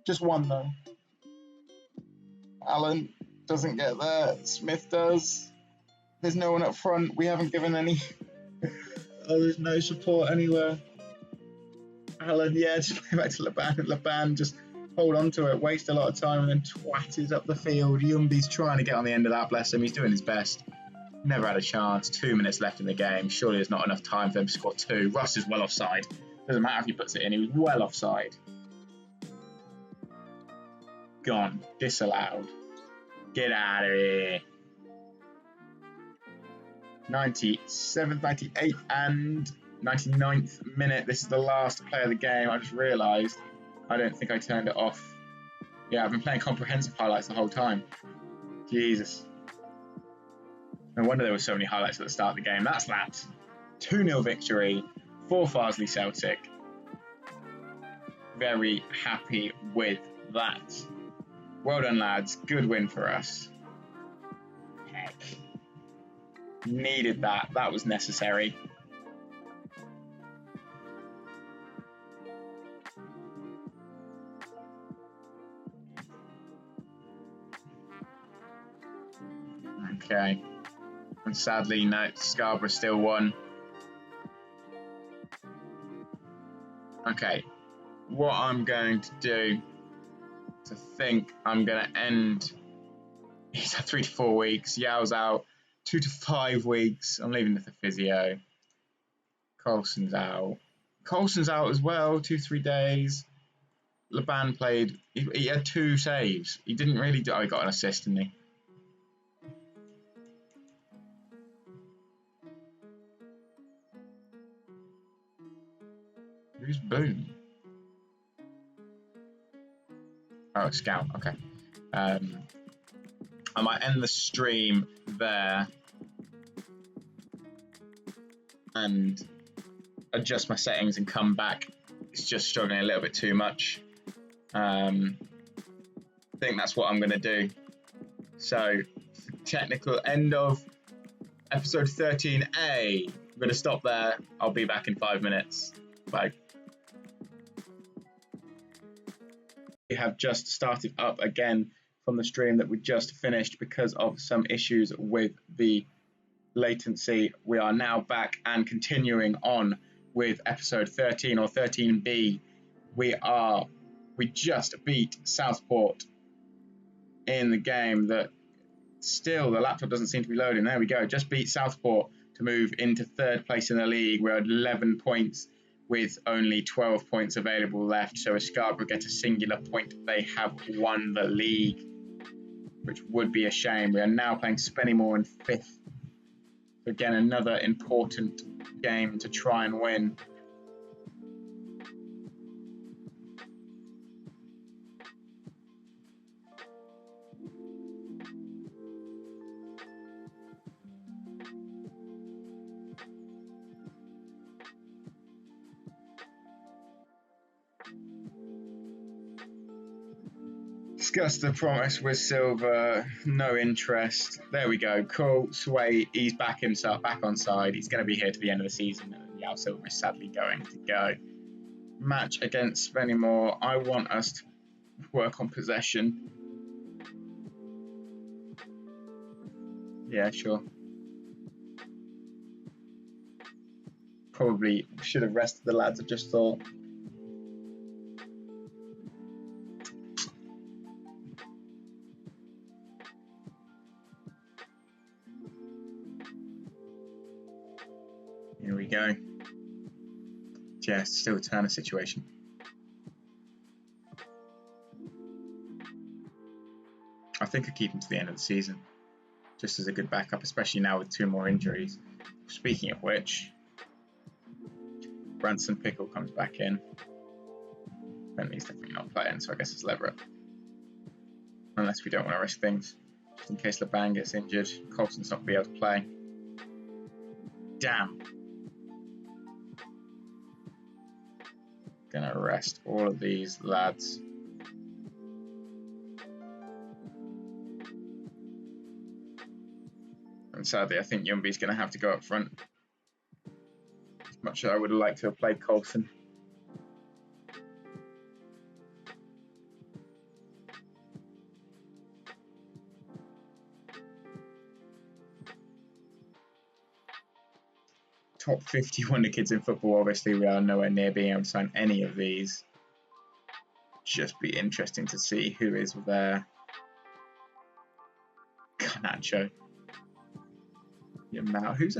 Just one, though. Allen doesn't get there. Smith does. There's no one up front. We haven't given any. Oh, there's no support anywhere. Allen, yeah, just play back to Laban. And Laban just hold on to it, waste a lot of time, and then twat it up the field. Yumbi's trying to get on the end of that, bless him. He's doing his best. Never had a chance. 2 minutes left in the game. Surely there's not enough time for him to score 2. Russ is well offside. Doesn't matter if he puts it in. He was well offside. Gone. Disallowed. Get out of here. 97th, 98th and 99th minute. This is the last play of the game. I just realised I don't think I turned it off. Yeah, I've been playing comprehensive highlights the whole time. Jesus. No wonder there were so many highlights at the start of the game. That's that. 2-0 victory for Farsley Celtic. Very happy with that. Well done, lads. Good win for us. Heck. Needed that. That was necessary. Okay. And sadly, no, Scarborough still won. Okay. What I'm going to do is I think I'm going to end. He's had 3 to 4 weeks. Yao's out 2 to 5 weeks. I'm leaving with the physio. Colson's out. Colson's out as well, 2-3 days. Laban played. He had 2 saves. He didn't really do. Oh, he got an assist, didn't he? Who's Boone? Oh, Scout. Okay. I might end the stream there. And adjust my settings and come back. It's just struggling a little bit too much. I think that's what I'm going to do. So, technical end of episode 13A. I'm going to stop there. I'll be back in 5 minutes. Bye. We have just started up again from the stream that we just finished because of some issues with the latency. We are now back and continuing on with episode 13 or 13B. We just beat Southport in the game that still the laptop doesn't seem to be loading. There we go. Just beat Southport to move into third place in the league. We're at 11 points with only 12 points available left. So if Scarborough get a singular point, they have won the league, which would be a shame. We are now playing Spennymoor in fifth. Again, another important game to try and win. Discuss the promise with Silver, no interest. There we go, cool, Sway, he's back on side. He's going to be here to the end of the season, and Yao Silver is sadly going to go. Match against Spennymoor, I want us to work on possession. Yeah, sure. Probably should have rested the lads, I just thought. Here we go. Yeah, still a Turner situation. I think I keep him to the end of the season, just as a good backup, especially now with 2 more injuries. Speaking of which, Branson Pickle comes back in. Bentley's definitely not playing, so I guess it's Leverett. Unless we don't want to risk things, just in case LeBang gets injured. Colson's not going to be able to play. Damn. Gonna rest all of these lads. And sadly, I think Yumby's gonna have to go up front. As much as I would have liked to have played Colson. Top 50 wonder kids in football. Obviously, we are nowhere near being able to sign any of these. Just be interesting to see who is there. Canacho. Yamal. Who's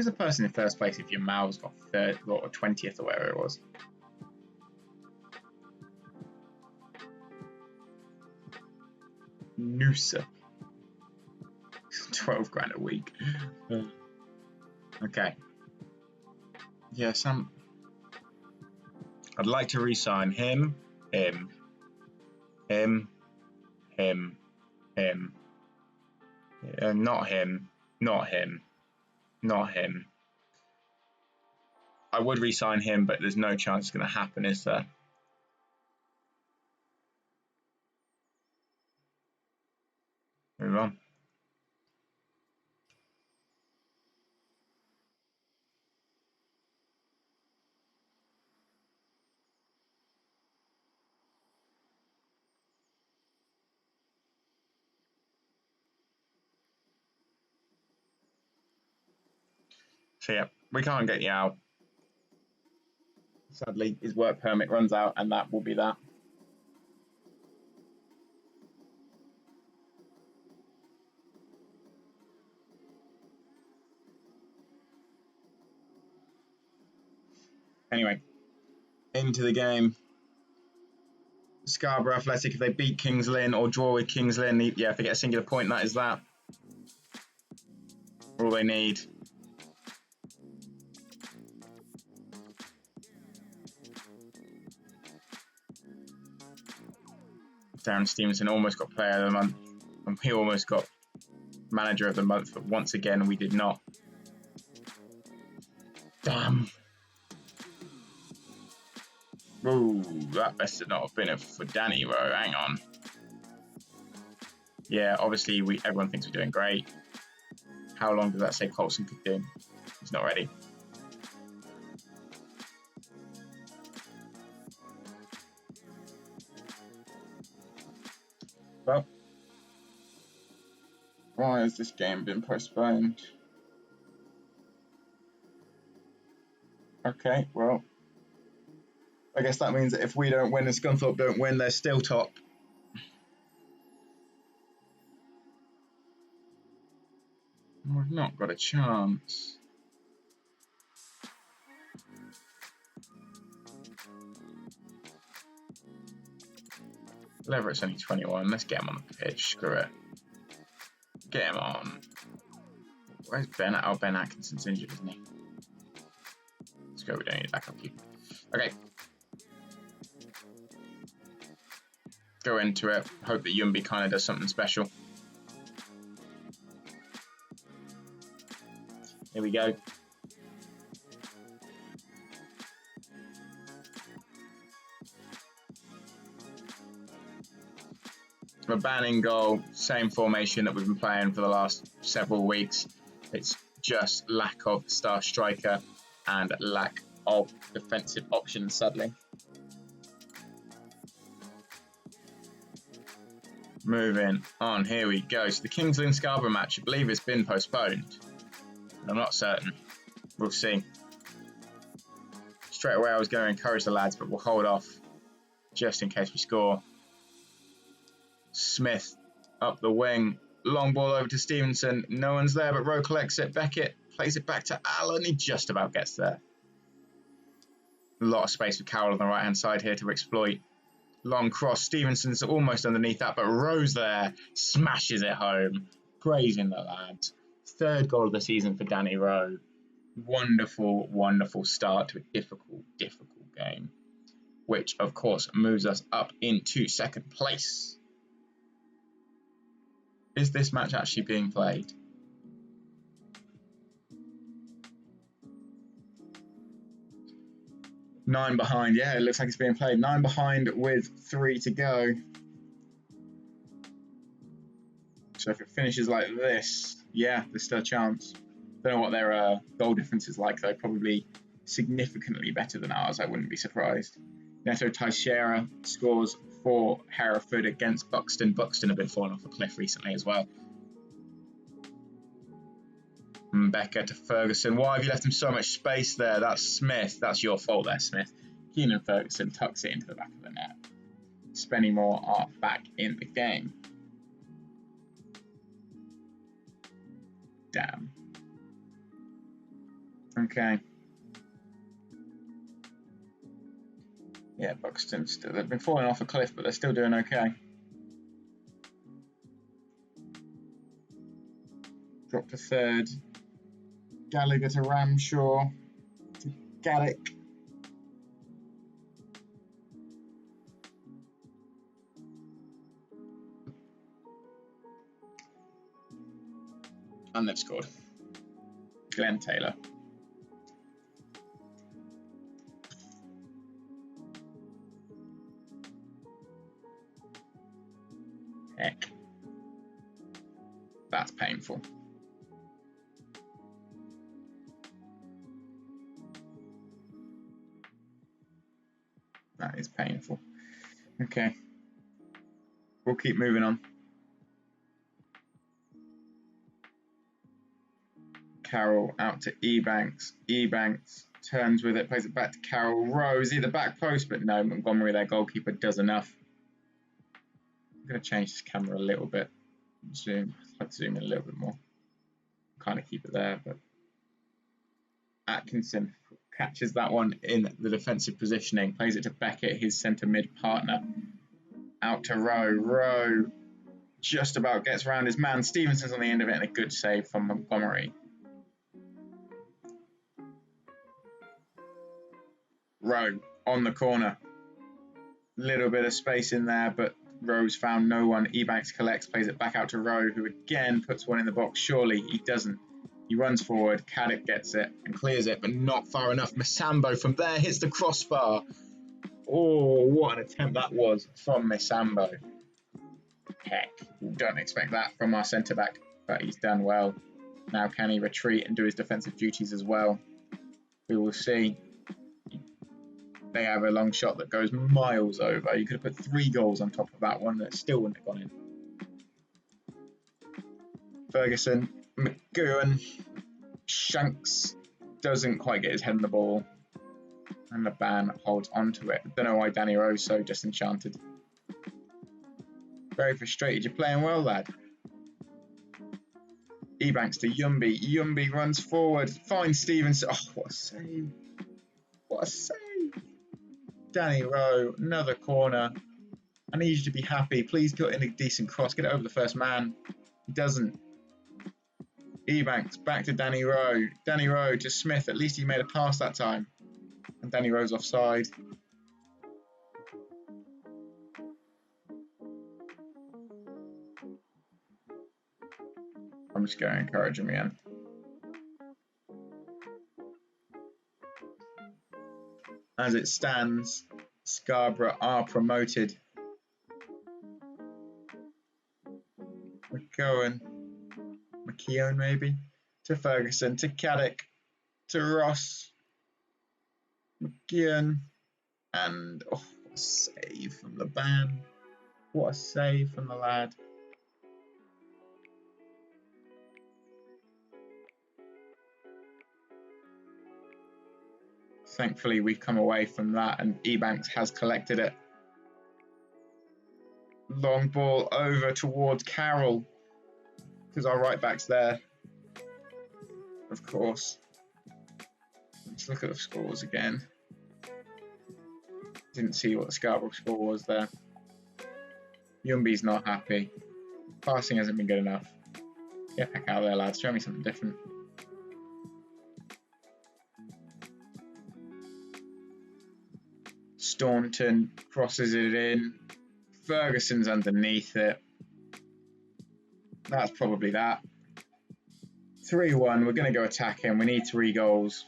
a person in first place if Yamal's got third or 20th or whatever it was? Noosa. 12 grand a week. Okay. Yeah, I'd like to re-sign him. Not him. I would re-sign him, but there's no chance it's going to happen, is there? Move on. So yeah, we can't get you out. Sadly, his work permit runs out, and that will be that. Anyway, into the game. Scarborough Athletic, if they beat Kings Lynn or draw with Kings Lynn, yeah, if they get a singular point, that is that. All they need. Darren Stevenson almost got Player of the Month, and we almost got Manager of the Month, but once again we did not. Damn. Ooh, that best not have been it for Danny Rowe. Hang on. Yeah, obviously everyone thinks we're doing great. How long does that say Colson could do? He's not ready. Well, why has this game been postponed? Okay, well, I guess that means that if we don't win and Scunthorpe don't win, they're still top. We've not got a chance. Leverett's only 21. Let's get him on the pitch. Screw it. Get him on. Where's Ben? Oh, Ben Atkinson's injured, isn't he? Let's go. We don't need a backup keeper. Okay. Go into it. Hope that Yumbi kind of does something special. Here we go. A banning goal, same formation that we've been playing for the last several weeks. It's just lack of star striker and lack of defensive options, sadly. Moving on, here we go. So the Kings Lynn Scarborough match, I believe it's been postponed. I'm not certain. We'll see. Straight away I was going to encourage the lads, but we'll hold off just in case we score. Smith up the wing, long ball over to Stevenson, no one's there but Rowe collects it, Beckett plays it back to Allen, he just about gets there. A lot of space for Carroll on the right hand side here to exploit. Long cross, Stevenson's almost underneath that, but Rowe's there, smashes it home, grazing the lads. Third goal of the season for Danny Rowe. Wonderful, wonderful start to a difficult game, which of course moves us up into second place. Is this match actually being played? Nine behind, yeah, it looks like it's being played. 9 behind with 3 to go. So if it finishes like this, yeah, there's still a chance. Don't know what their goal difference is like though, probably significantly better than ours, I wouldn't be surprised. Neto Teixeira scores for Hereford against Buxton. Buxton have been falling off a cliff recently as well. Becker to Ferguson. Why have you left him so much space there? That's Smith. That's your fault there, Smith. Keenan Ferguson tucks it into the back of the net. Spennymoor are back in the game. Damn. Okay. Yeah, Buxton still, they've been falling off a cliff, but they're still doing okay. Drop to third. Gallagher to Ramshaw. To Gaddick. And they've scored. Glenn Taylor. Heck. That's painful. That is painful. Okay. We'll keep moving on. Carroll out to Ebanks. Ebanks turns with it, plays it back to Carroll. Rose, either back post, but no, Montgomery, their goalkeeper, does enough. I'm going to change this camera a little bit. Zoom. I'd like to zoom in a little bit more. Kind of keep it there, but Atkinson catches that one in the defensive positioning, plays it to Beckett, his centre mid partner. Out to Rowe. Rowe just about gets around his man. Stevenson's on the end of it, and a good save from Montgomery. Rowe on the corner. Little bit of space in there, but Rowe's found no one. Ebanks collects, plays it back out to Rowe, who again puts one in the box. Surely he doesn't. He runs forward, Caddick gets it and clears it, but not far enough. Masambo from there hits the crossbar. Oh, what an attempt that was from Misambo. Heck, don't expect that from our centre-back, but he's done well. Now can he retreat and do his defensive duties as well? We will see. They have a long shot that goes miles over. You could have put 3 goals on top of that one that still wouldn't have gone in. Ferguson, McGowan, Shanks doesn't quite get his head on the ball. And the ban holds onto it. Don't know why Danny Rowe's so disenchanted. Very frustrated. You're playing well, lad. Ebanks to Yumby. Yumby runs forward. Finds Stevenson. Oh, what a save. What a save. Danny Rowe, another corner. I need you to be happy. Please get in a decent cross. Get it over the first man. He doesn't. Ebanks back to Danny Rowe. Danny Rowe to Smith. At least he made a pass that time. And Danny Rowe's offside. I'm just going to encourage him again. As it stands, Scarborough are promoted. McKeown maybe, to Ferguson, to Caddick, to Ross, McKeown, and oh, what a save from the ban. What a save from the lad. Thankfully, we've come away from that and Ebanks has collected it. Long ball over towards Carroll, because our right back's there, of course. Let's look at the scores again. Didn't see what the Scarborough score was there. Yumby's not happy. Passing hasn't been good enough. Get back out there, lads. Show me something different. Staunton crosses it in. Ferguson's underneath it. That's probably that. 3-1. We're going to go attacking. We need 3 goals.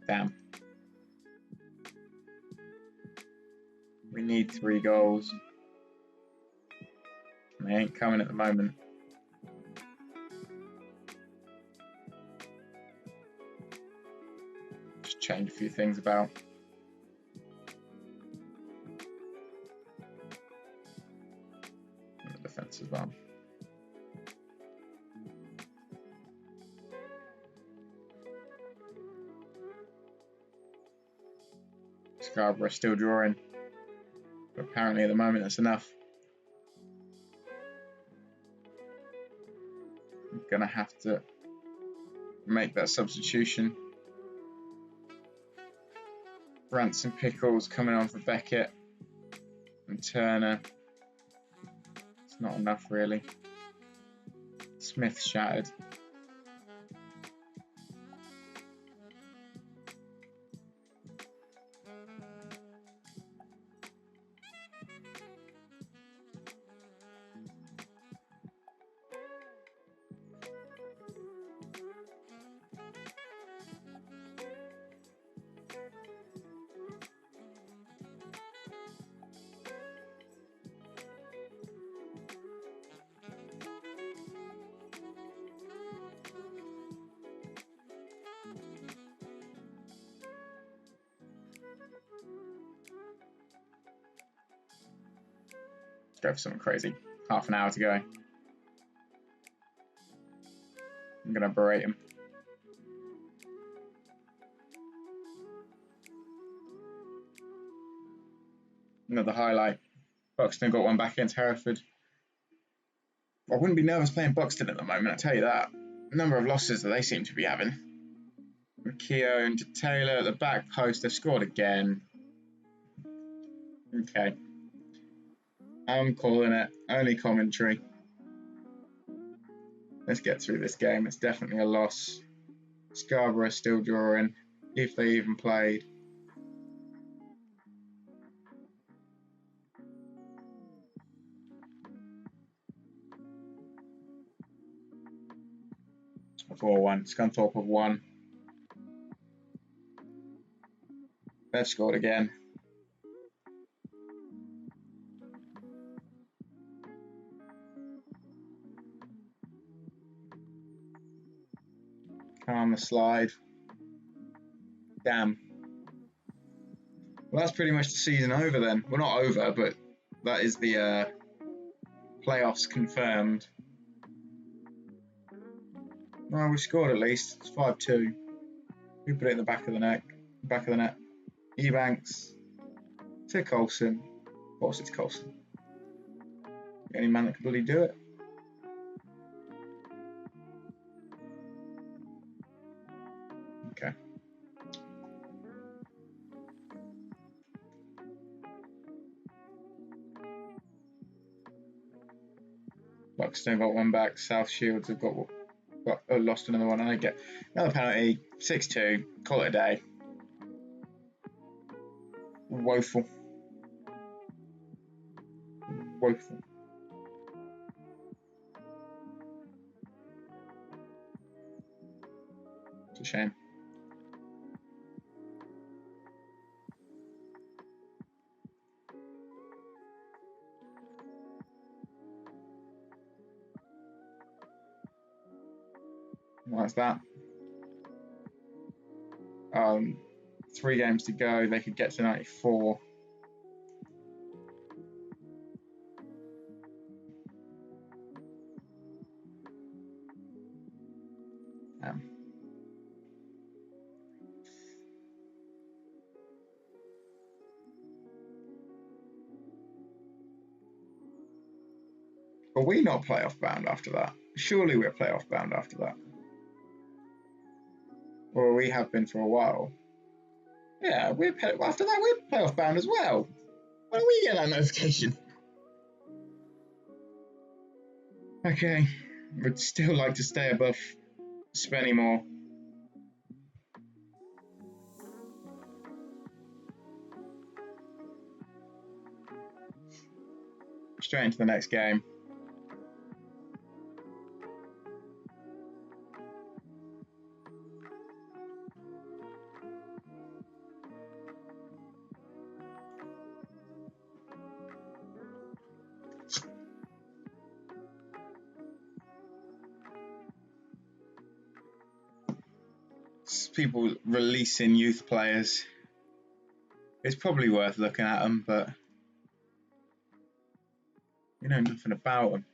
Damn. We need 3 goals. They ain't coming at the moment. Just change a few things about. And the defence as well. Scarborough still drawing. But apparently at the moment that's enough. I'm going to have to make that substitution. Branson Pickles coming on for Beckett and Turner. It's not enough really. Smith shattered. Go for something crazy. Half an hour to go. I'm going to berate him. Another highlight. Buxton got one back against Hereford. I wouldn't be nervous playing Buxton at the moment, I tell you that. The number of losses that they seem to be having. McKeown to Taylor at the back post. They've scored again. Okay. I'm calling it. Only commentary. Let's get through this game. It's definitely a loss. Scarborough still drawing, if they even played. A 4-1. Scunthorpe have won. They've scored again. Come on the slide. Damn. Well, that's pretty much the season over then. Well, not over, but that is the playoffs confirmed. Well, we scored at least. It's 5-2. We put it in the back of the net. Ebanks to Coulson. Of course, it's Coulson. The only man that can bloody do it. Okay. Buxton got one back. South Shields have got lost another one. And I get another penalty. 6-2. Call it a day. Woeful. Woeful. It's a shame. That's that. 3 games to go. They could get to 94. Are we not playoff bound after that? Surely we're playoff bound after that. Or we have been for a while. Yeah, after that we're playoff bound as well. When do we get that notification? Okay, would still like to stay above Spennymoor. Straight into the next game. People releasing youth players. It's probably worth looking at them, but you know nothing about them.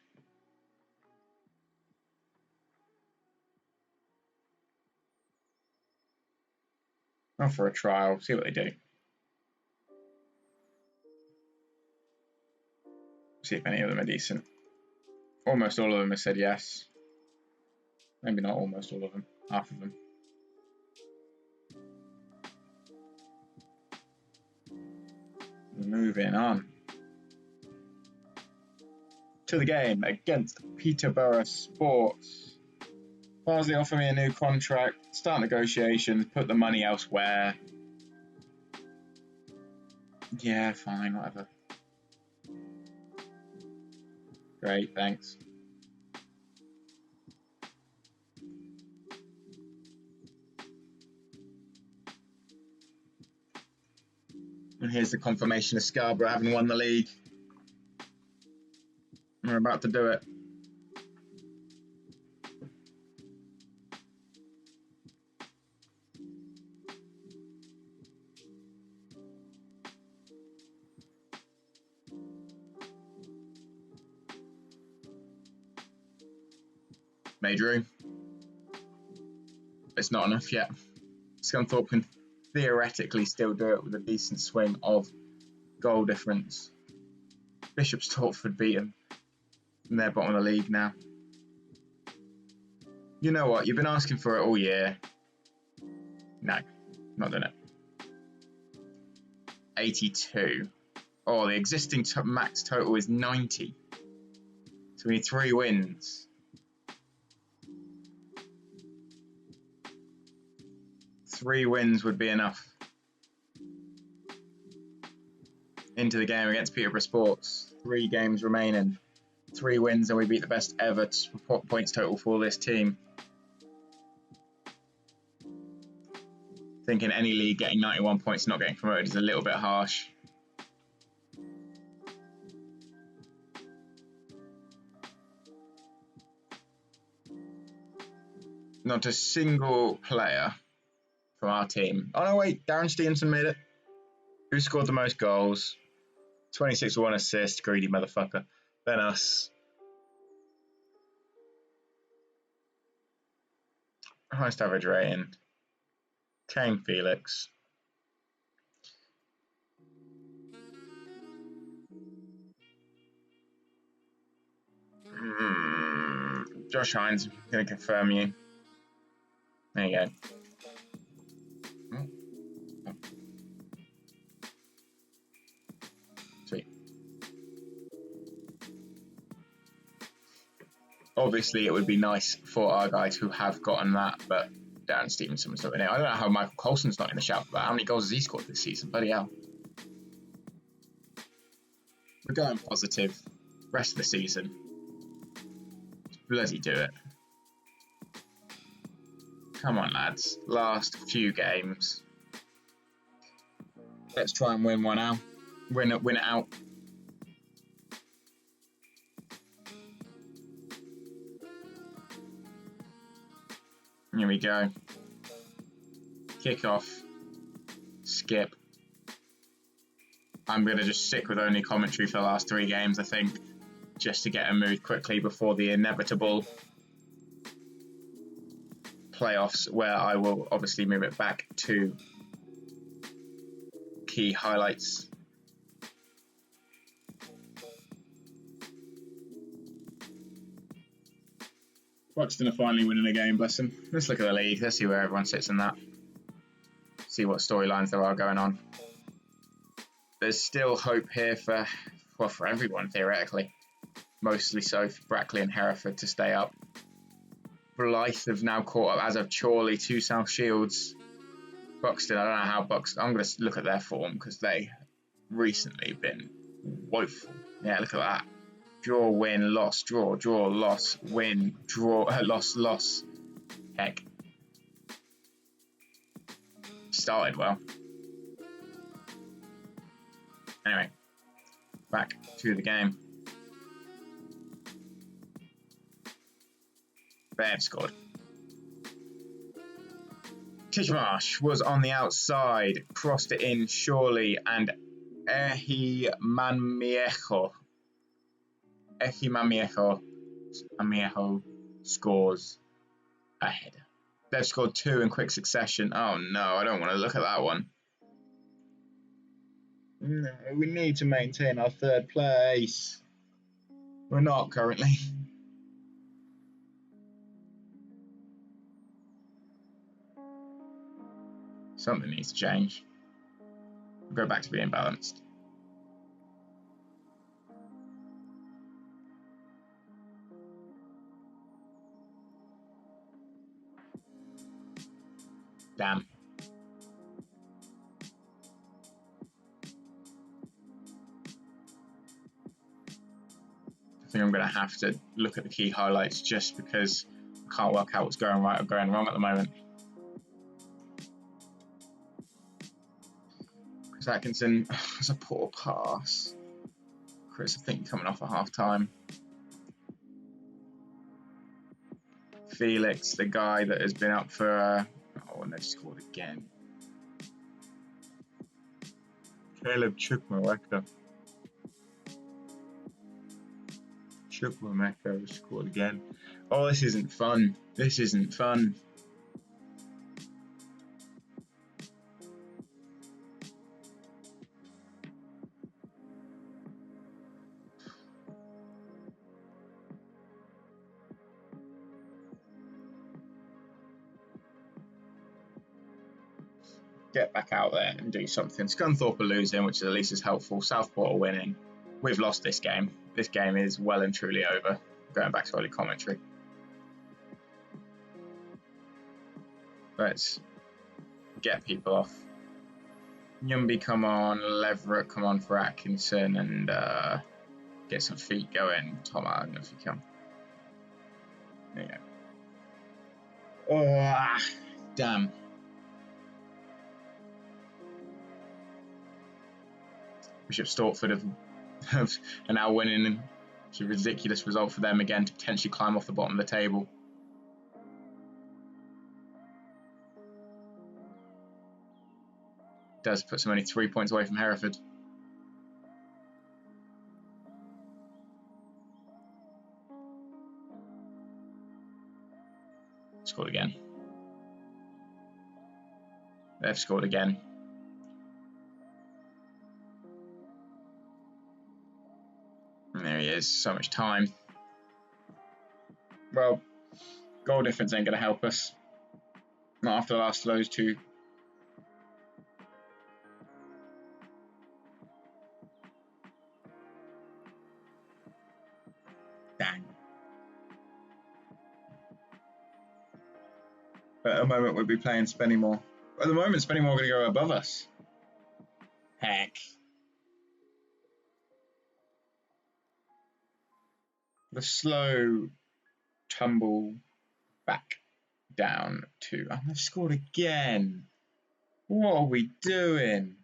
Not for a trial, see what they do. See if any of them are decent. Almost all of them have said yes. Maybe not almost all of them, half of them. Moving on to the game against Peterborough Sports. Farsley offer me a new contract, start negotiations, put the money elsewhere. Yeah, fine, whatever. Great, thanks. And here's the confirmation of Scarborough having won the league. We're about to do it. Major. It's not enough yet. Scunthorpe can theoretically still do it with a decent swing of goal difference. Bishop's Stortford beat them. And they're bottom of the league now. You know what? You've been asking for it all year. No, not doing it. 82. Oh, the existing max total is 90. So we need 3 wins. 3 wins would be enough. Into the game against Peterborough Sports. 3 games remaining. 3 wins and we beat the best ever points total for this team. Thinking any league getting 91 points and not getting promoted is a little bit harsh. Not a single player from our team. Oh no, wait, Darren Stevenson made it. Who scored the most goals? 26 with 1 assist, greedy motherfucker. Then us. Highest average rating. Kane Felix. Josh Hines, going to confirm you. There you go. Sweet. Obviously, it would be nice for our guys who have gotten that, but Darren Stevenson was not in it. I don't know how Michael Coulson's not in the shout for that. How many goals has he scored this season? Bloody hell. We're going positive. Rest of the season. Bloody do it. Come on, lads. Last few games. Let's try and win one out. Win it out. Here we go. Kick off. Skip. I'm going to just stick with only commentary for the last 3 games, I think, just to get a mood quickly before the inevitable playoffs, where I will obviously move it back to key highlights. Buxton are finally winning a game, bless them. Let's look at the league. Let's see where everyone sits in that. See what storylines there are going on. There's still hope here for everyone, theoretically. Mostly so for Brackley and Hereford to stay up. Blythe have now caught up, as of Chorley, to South Shields. Buxton, I don't know how Buxton... I'm going to look at their form because they recently been woeful. Yeah, look at that. Draw, win, loss, draw, loss, win, draw, loss. Heck. Started well. Anyway, back to the game. They've scored. Tishmarsh was on the outside, crossed it in surely, and Ejimanmiejo scores a header. They've scored 2 in quick succession. Oh no, I don't want to look at that one. No, we need to maintain our 3rd place. We're not currently. Something needs to change. We'll go back to being balanced. Damn. I think I'm going to have to look at the key highlights just because I can't work out what's going right or going wrong at the moment. Chris Atkinson was a poor pass. Chris, I think, coming off at half time. Felix, the guy that has been up for... oh, and they've scored again. Caleb Chukwuemeka scored again. Oh, this isn't fun. This isn't fun. Get back out there and do something. Scunthorpe are losing, which is at least as helpful. Southport are winning. We've lost this game. This game is well and truly over. Going back to early commentary. Let's get people off. Yumby, come on. Leverett, come on for Atkinson, and get some feet going. Tom, I don't know if you can. There you go. Oh, damn. Bishop Stortford are now winning. It's a ridiculous result for them again to potentially climb off the bottom of the table. Does put them only 3 points away from Hereford. Scored again. They've scored again. And there he is. So much time. Well, goal difference ain't going to help us. Not after the last of those two. Dang. But at the moment, we'll be playing Spennymoor. At the moment, Spennymoor are going to go above us. Heck. The slow tumble back down to... Oh, they've scored again. What are we doing?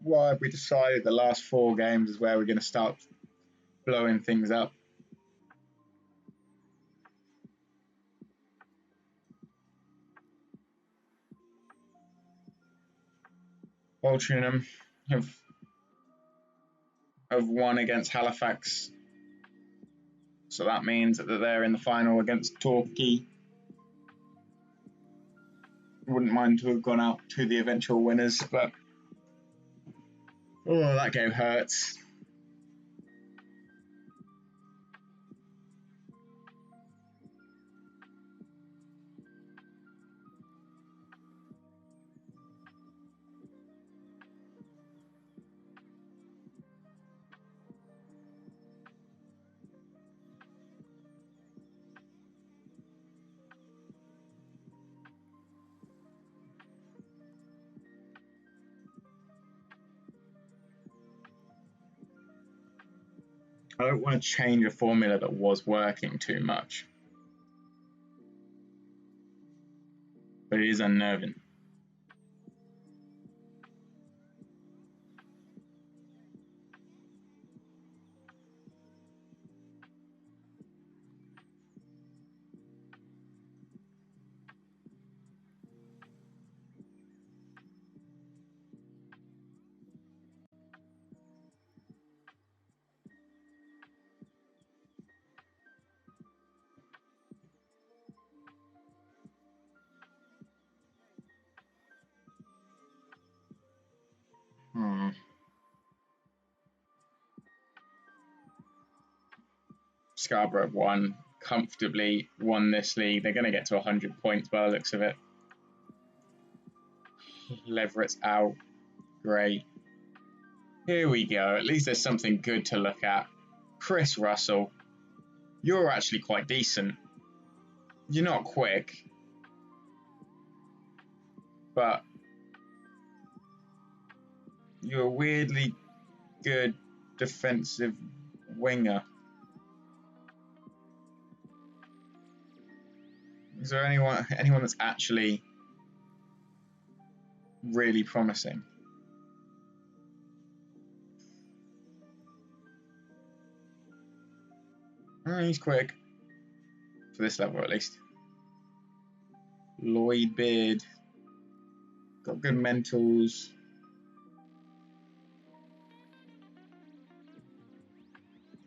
Why have we decided the last 4 games is where we're going to start blowing things up? Altrincham have won against Halifax, so that means that they're in the final against Torquay. Wouldn't mind to have gone out to the eventual winners, but oh, that game hurts. I don't want to change a formula that was working too much, but it is unnerving. Scarborough have comfortably won this league. They're going to get to 100 points by the looks of it. Leverett's out. Great. Here we go. At least there's something good to look at. Chris Russell, you're actually quite decent. You're not quick, but you're a weirdly good defensive winger. Is there anyone that's actually really promising? He's quick. For this level, at least. Lloyd Beard. Got good mentals.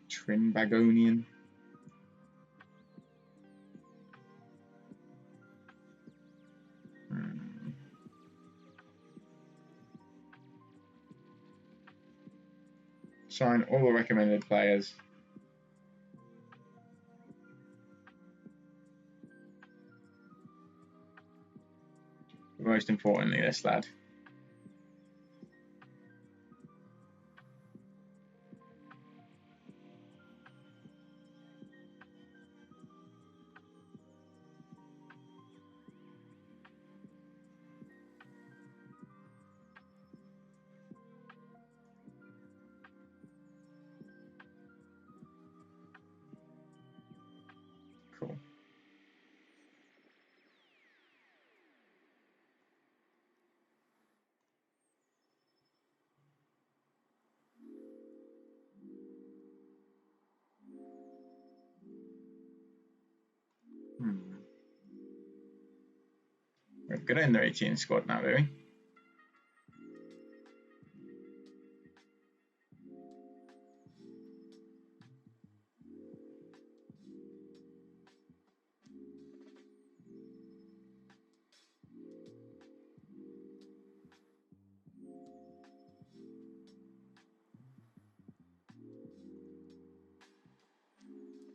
Trinbagonian. Sign all the recommended players. Most importantly, this lad. Cool. We're good in the 18 squad now, do we?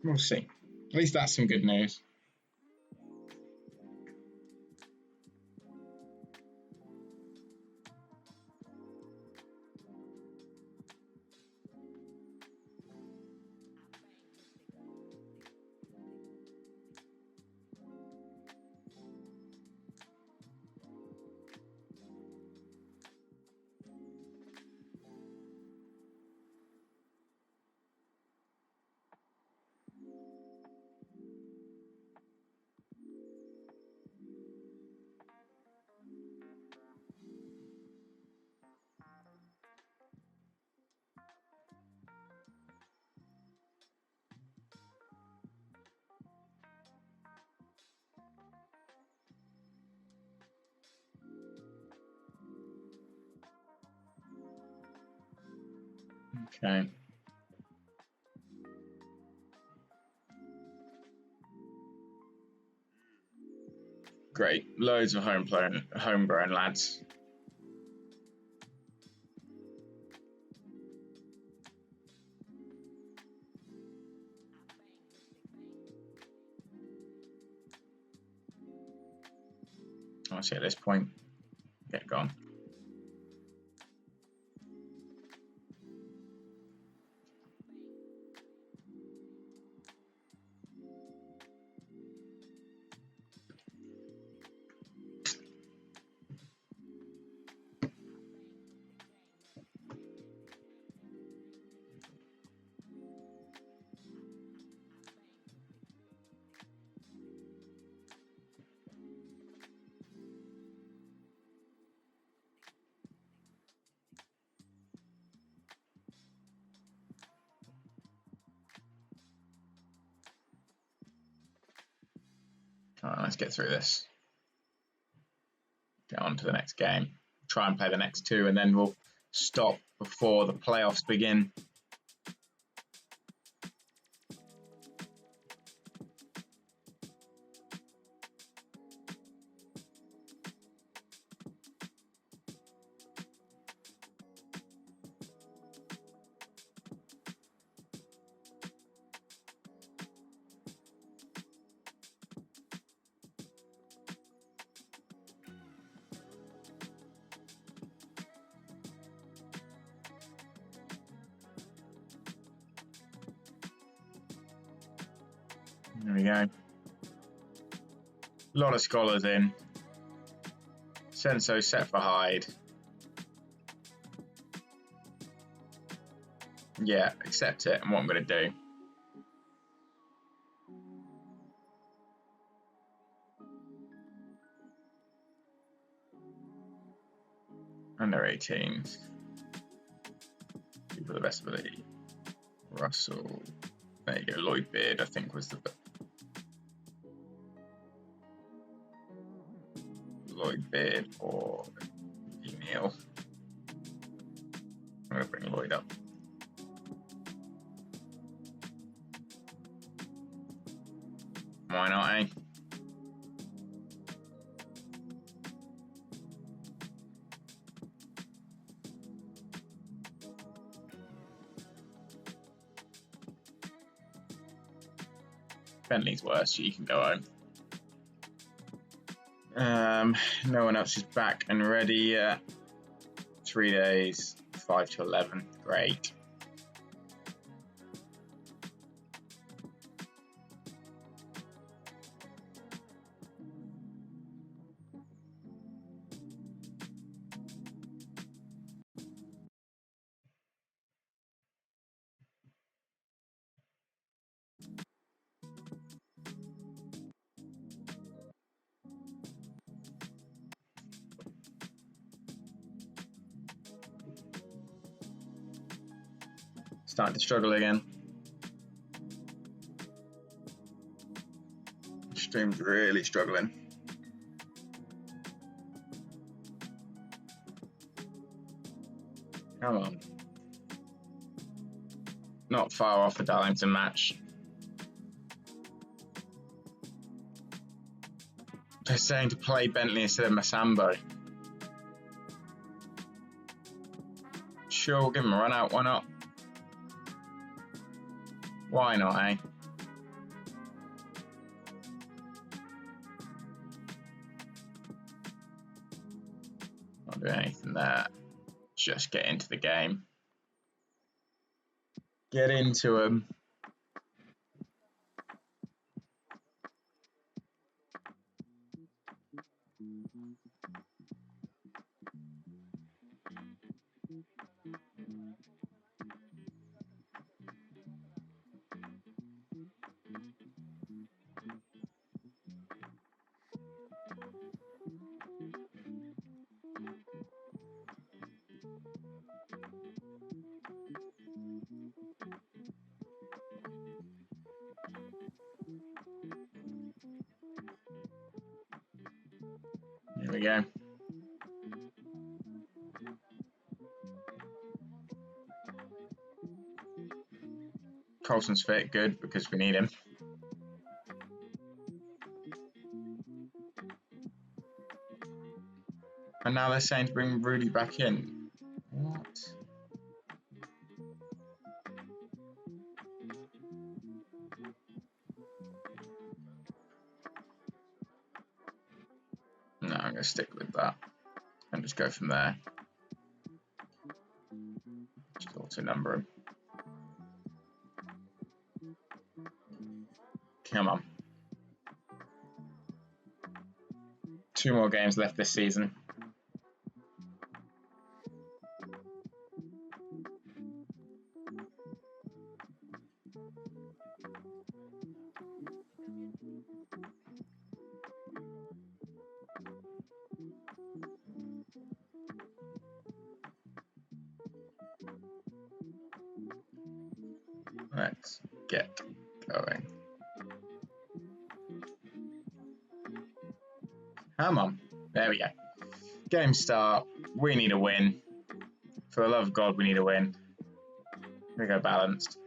We'll see. At least that's some good news. Okay. Great. Loads of homegrown lads. I see at this point. Get gone. All right, let's get through this. Get on to the next game. Try and play the next two, and then we'll stop before the playoffs begin. There we go. A lot of scholars in. Senso set for hide. Yeah, accept it and what I'm going to do. Under 18s. People the best ability. Russell. There you go. Lloyd Beard, I think, was the Lloyd Beard or Neil. I'm going to bring Lloyd up. Why not, eh? Bentley's worse, so you can go home. No one else is back and ready yet. 3 days, 5 to 11. Great. Starting to struggle again. Stream's really struggling. Come on. Not far off the Darlington match. They're saying to play Bentley instead of Masambo. Sure, we'll give him a run out, why not? Why not, eh? Not doing anything there. Just get into the game. Get into him. Here we go. Colson's fit, good, because we need him. And now they're saying to bring Rudy back in. What? No, I'm going to stick with that and just go from there. Just auto number him. Come on. 2 more games left this season. Let's get going. Come on. There we go. Game start. We need a win. For the love of God, we need a win. We go balanced.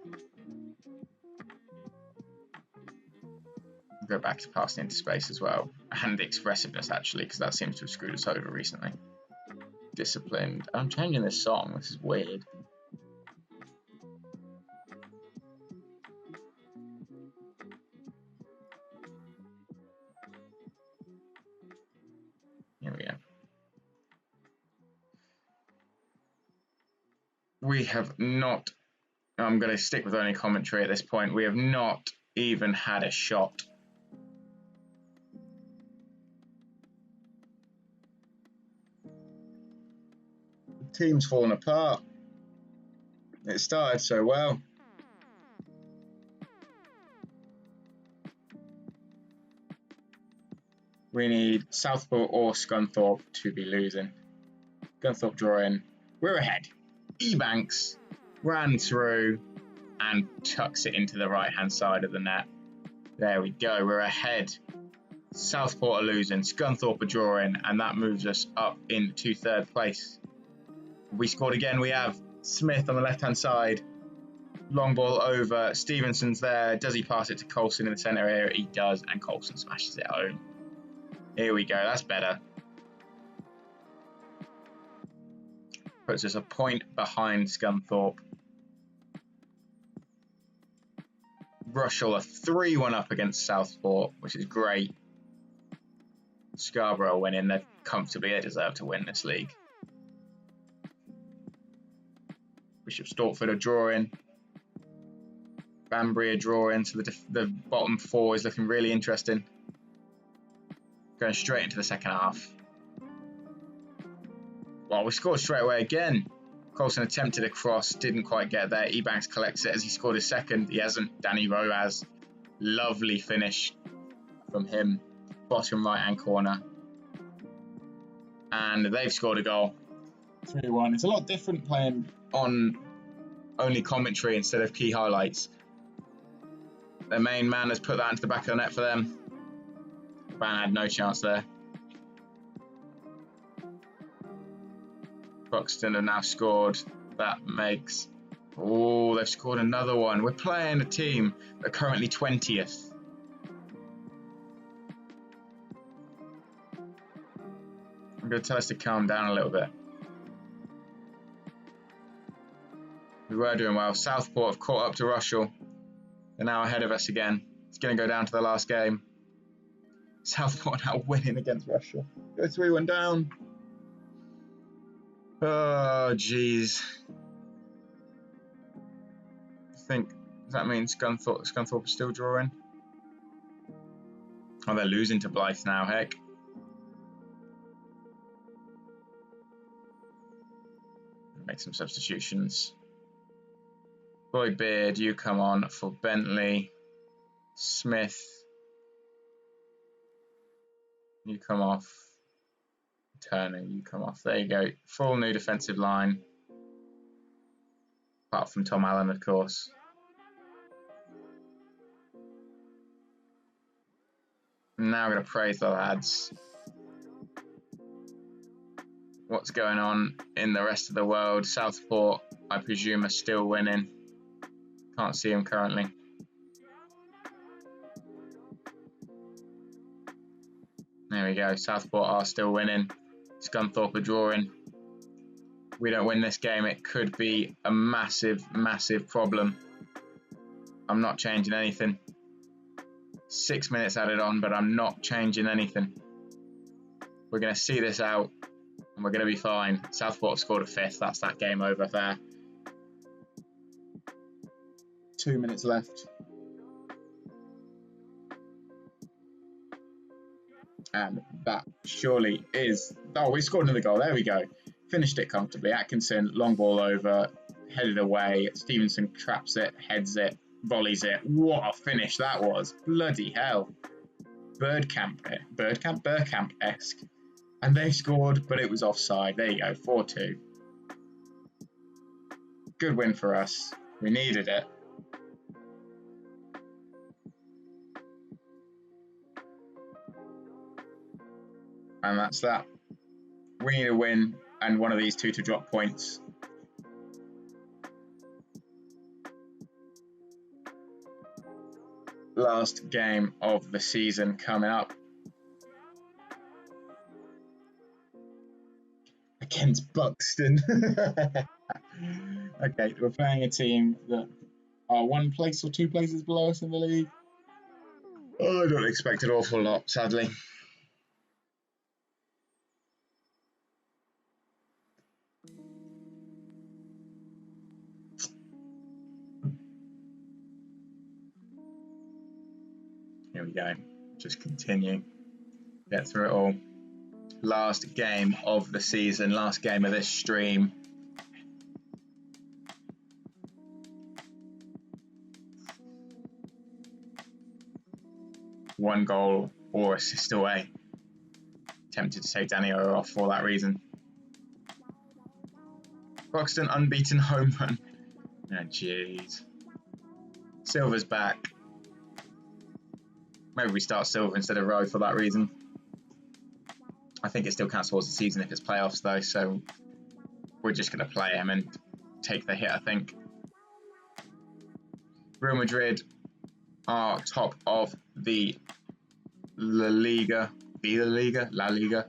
Go back to passing into space as well. And expressiveness, actually, because that seems to have screwed us over recently. Disciplined. I'm changing this song. This is weird. Here we go. We have not, I'm going to stick with only commentary at this point, we have not even had a shot. The team's fallen apart. It started so well. We need Southport or Scunthorpe to be losing. Scunthorpe drawing. We're ahead. Ebanks ran through and tucks it into the right-hand side of the net. There we go. We're ahead. Southport are losing. Scunthorpe are drawing, and that moves us up into 3rd place. We scored again. We have Smith on the left-hand side. Long ball over. Stevenson's there. Does he pass it to Colson in the centre area? He does, and Colson smashes it home. Here we go, that's better. Puts us a point behind Scunthorpe. Rushall are 3-1 up against Southport, which is great. Scarborough went in, they're comfortably, they deserve to win this league. Bishop Stortford are drawing. Banbury are drawing, so the bottom 4 is looking really interesting. Going straight into the second half. Well, we scored straight away again. Colson attempted a cross, didn't quite get there. Ebanks collects it as he scored his second. He hasn't. Danny Rowe has. Lovely finish from him. Bottom right-hand corner. And they've scored a goal. 3-1. It's a lot different playing on only commentary instead of key highlights. Their main man has put that into the back of the net for them. Ban had no chance there. Buxton have now scored. That makes... Oh, they've scored another one. We're playing a team that are currently 20th. I'm going to tell us to calm down a little bit. We were doing well. Southport have caught up to Russell. They're now ahead of us again. It's going to go down to the last game. Southport now winning against Russell. Go 3-1 down. Oh, jeez. Does that mean Scunthorpe is still drawing? Oh, they're losing to Blythe now, heck. Make some substitutions. Boy Beard, you come on for Bentley. Smith, you come off. Turner, you come off. There you go. Full new defensive line. Apart from Tom Allen, of course. Now I'm going to praise the lads. What's going on in the rest of the world? Southport, I presume, are still winning. Can't see them currently. There we go. Southport are still winning. Scunthorpe are drawing. We don't win this game, it could be a massive, massive problem. I'm not changing anything. 6 minutes added on, but I'm not changing anything. We're going to see this out, and we're going to be fine. Southport have scored a fifth. That's that game over there. 2 minutes left. And that surely is... Oh, we scored another goal. There we go. Finished it comfortably. Atkinson, long ball over, headed away. Stevenson traps it, heads it, volleys it. What a finish that was. Bloody hell. Bergkamp-esque. And they scored, but it was offside. There you go, 4-2. Good win for us. We needed it. And that's that. We need a win and one of these two to drop points. Last game of the season coming up. Against Buxton. Okay, we're playing a team that are 1 place or 2 places below us in the league. Oh, I don't expect an awful lot, sadly. Here we go. Just continue. Get through it all. Last game of the season. Last game of this stream. One goal or assist away. Tempted to take Danny O off for that reason. Buxton unbeaten home run. Oh, jeez. Silver's back. Maybe we start Silver instead of Rowe for that reason. I think it still counts towards the season if it's playoffs though, so we're just going to play him and take the hit, I think. Real Madrid are top of the La Liga. La Liga.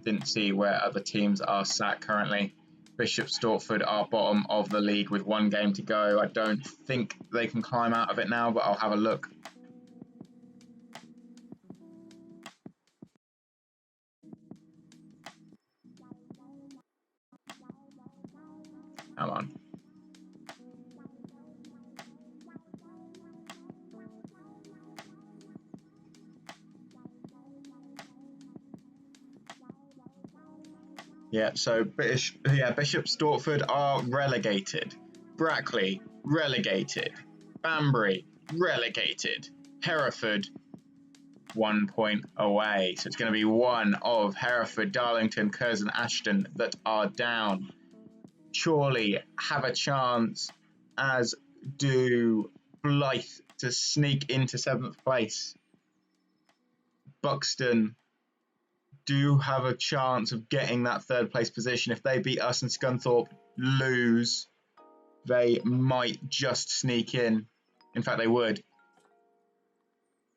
Didn't see where other teams are sat currently. Bishop Stortford are bottom of the league with 1 game to go. I don't think they can climb out of it now, but I'll have a look. Come on. Yeah, so Bishop Stortford are relegated. Brackley, relegated. Banbury, relegated. Hereford, 1 point away. So it's going to be one of Hereford, Darlington, Curzon, Ashton that are down. Surely have a chance, as do Blythe, to sneak into 7th place. Buxton do have a chance of getting that third place position. If they beat us and Scunthorpe lose, they might just sneak in. In fact, they would.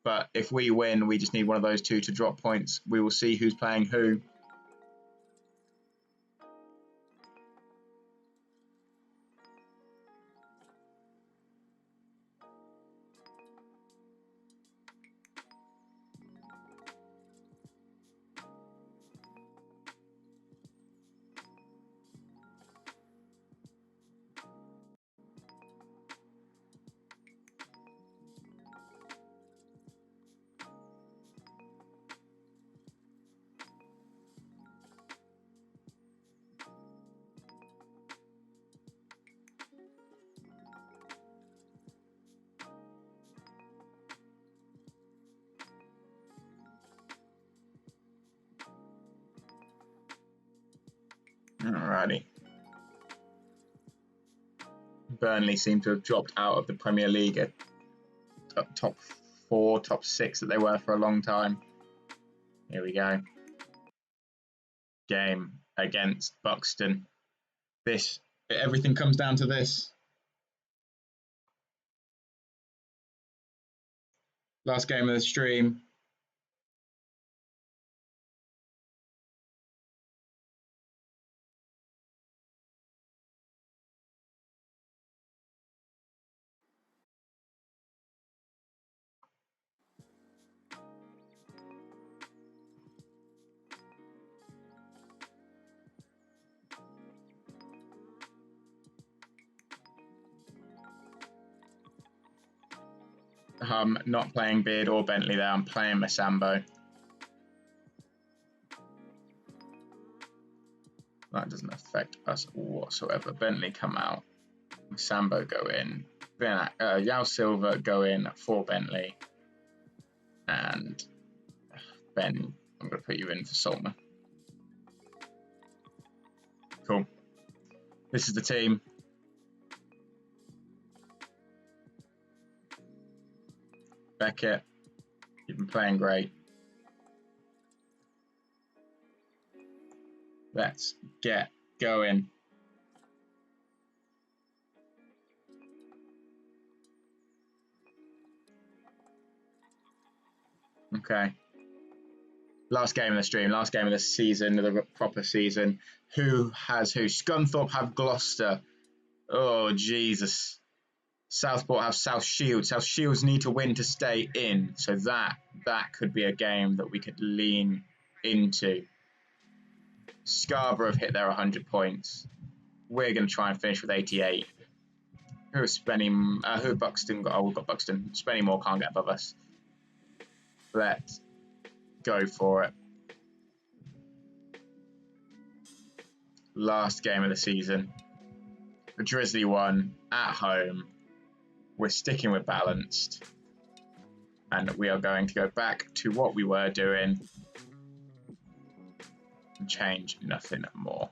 But if we win, we just need one of those two to drop points. We will see who's playing who. Alrighty. Burnley seem to have dropped out of the Premier League at top 4, top 6 that they were for a long time. Here we go. Game against Buxton. Everything comes down to this. Last game of the stream. Not playing Beard or Bentley there. I'm playing Masambo. That doesn't affect us whatsoever. Bentley come out. Masambo go in. Yao Silva go in for Bentley. And Ben, I'm going to put you in for Saltman. Cool. This is the team. Beckett, you've been playing great. Let's get going. Okay. Last game of the stream, last game of the season, of the proper season. Who has who? Scunthorpe have Gloucester. Oh, Jesus. Southport have South Shields. South Shields need to win to stay in. So that could be a game that we could lean into. Scarborough have hit their 100 points. We're going to try and finish with 88. Who have Buxton got? Oh, we've got Buxton. Spennymoor can't get above us. Let's go for it. Last game of the season. The Drizzly won at home. We're sticking with balanced. And we are going to go back to what we were doing. And change nothing more.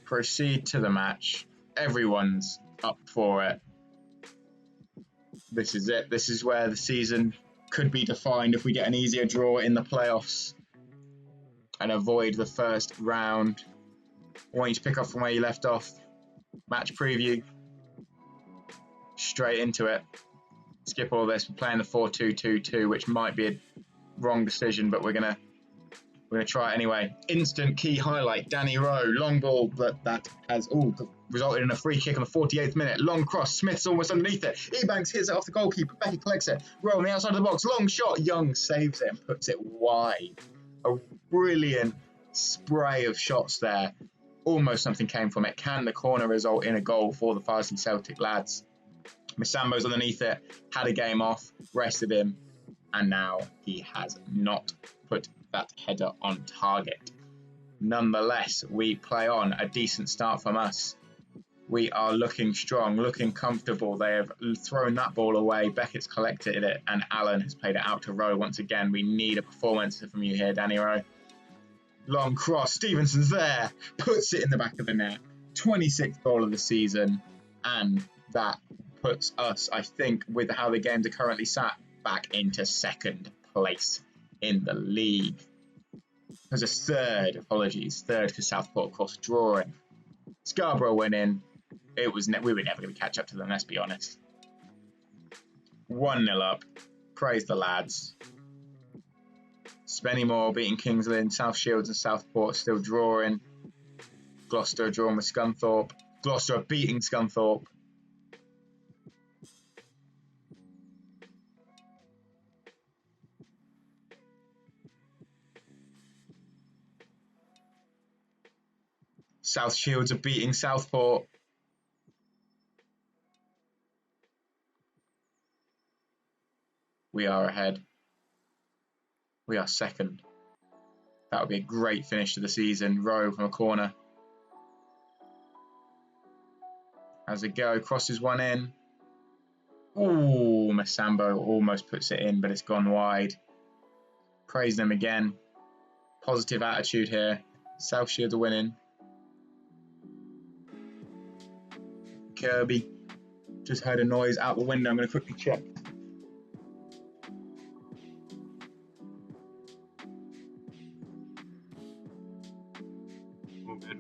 Proceed to the match. Everyone's up for it. This is it. This is where the season could be defined if we get an easier draw in the playoffs and avoid the first round. I want you to pick up from where you left off. Match preview. Straight into it. Skip all this. We're playing the 4-2-2-2, which might be a wrong decision, but we're gonna try it anyway. Instant key highlight. Danny Rowe, long ball, but that has resulted in a free kick on the 48th minute. Long cross. Smith's almost underneath it. Ebanks hits it off the goalkeeper. Becky collects it. Rowe on the outside of the box. Long shot. Young saves it and puts it wide. A brilliant spray of shots there. Almost something came from it. Can the corner result in a goal for the Farsley Celtic lads? Masambo's underneath it. Had a game off. Rested him. And now he has not put that header on target. Nonetheless, we play on. A decent start from us. We are looking strong, looking comfortable. They have thrown that ball away. Beckett's collected it, and Allen has played it out to Rowe once again. We need a performance from you here, Danny Rowe. Long cross. Stevenson's there. Puts it in the back of the net. 26th goal of the season. And that puts us, I think, with how the games are currently sat, back into second place in the league. There's a third because Southport, of course, drawing. Scarborough winning. We were never going to catch up to them, let's be honest. 1-0 up. Praise the lads. Spennymoor beating Kings Lynn. South Shields and Southport still drawing. Gloucester drawing with Scunthorpe. Gloucester beating Scunthorpe. South Shields are beating Southport. We are ahead. We are second. That would be a great finish to the season. Rowe from a corner. As it go, crosses one in. Ooh, Masambo almost puts it in, but it's gone wide. Praise them again. Positive attitude here. South Shields are winning. Kirby. Just heard a noise out the window. I'm going to quickly check.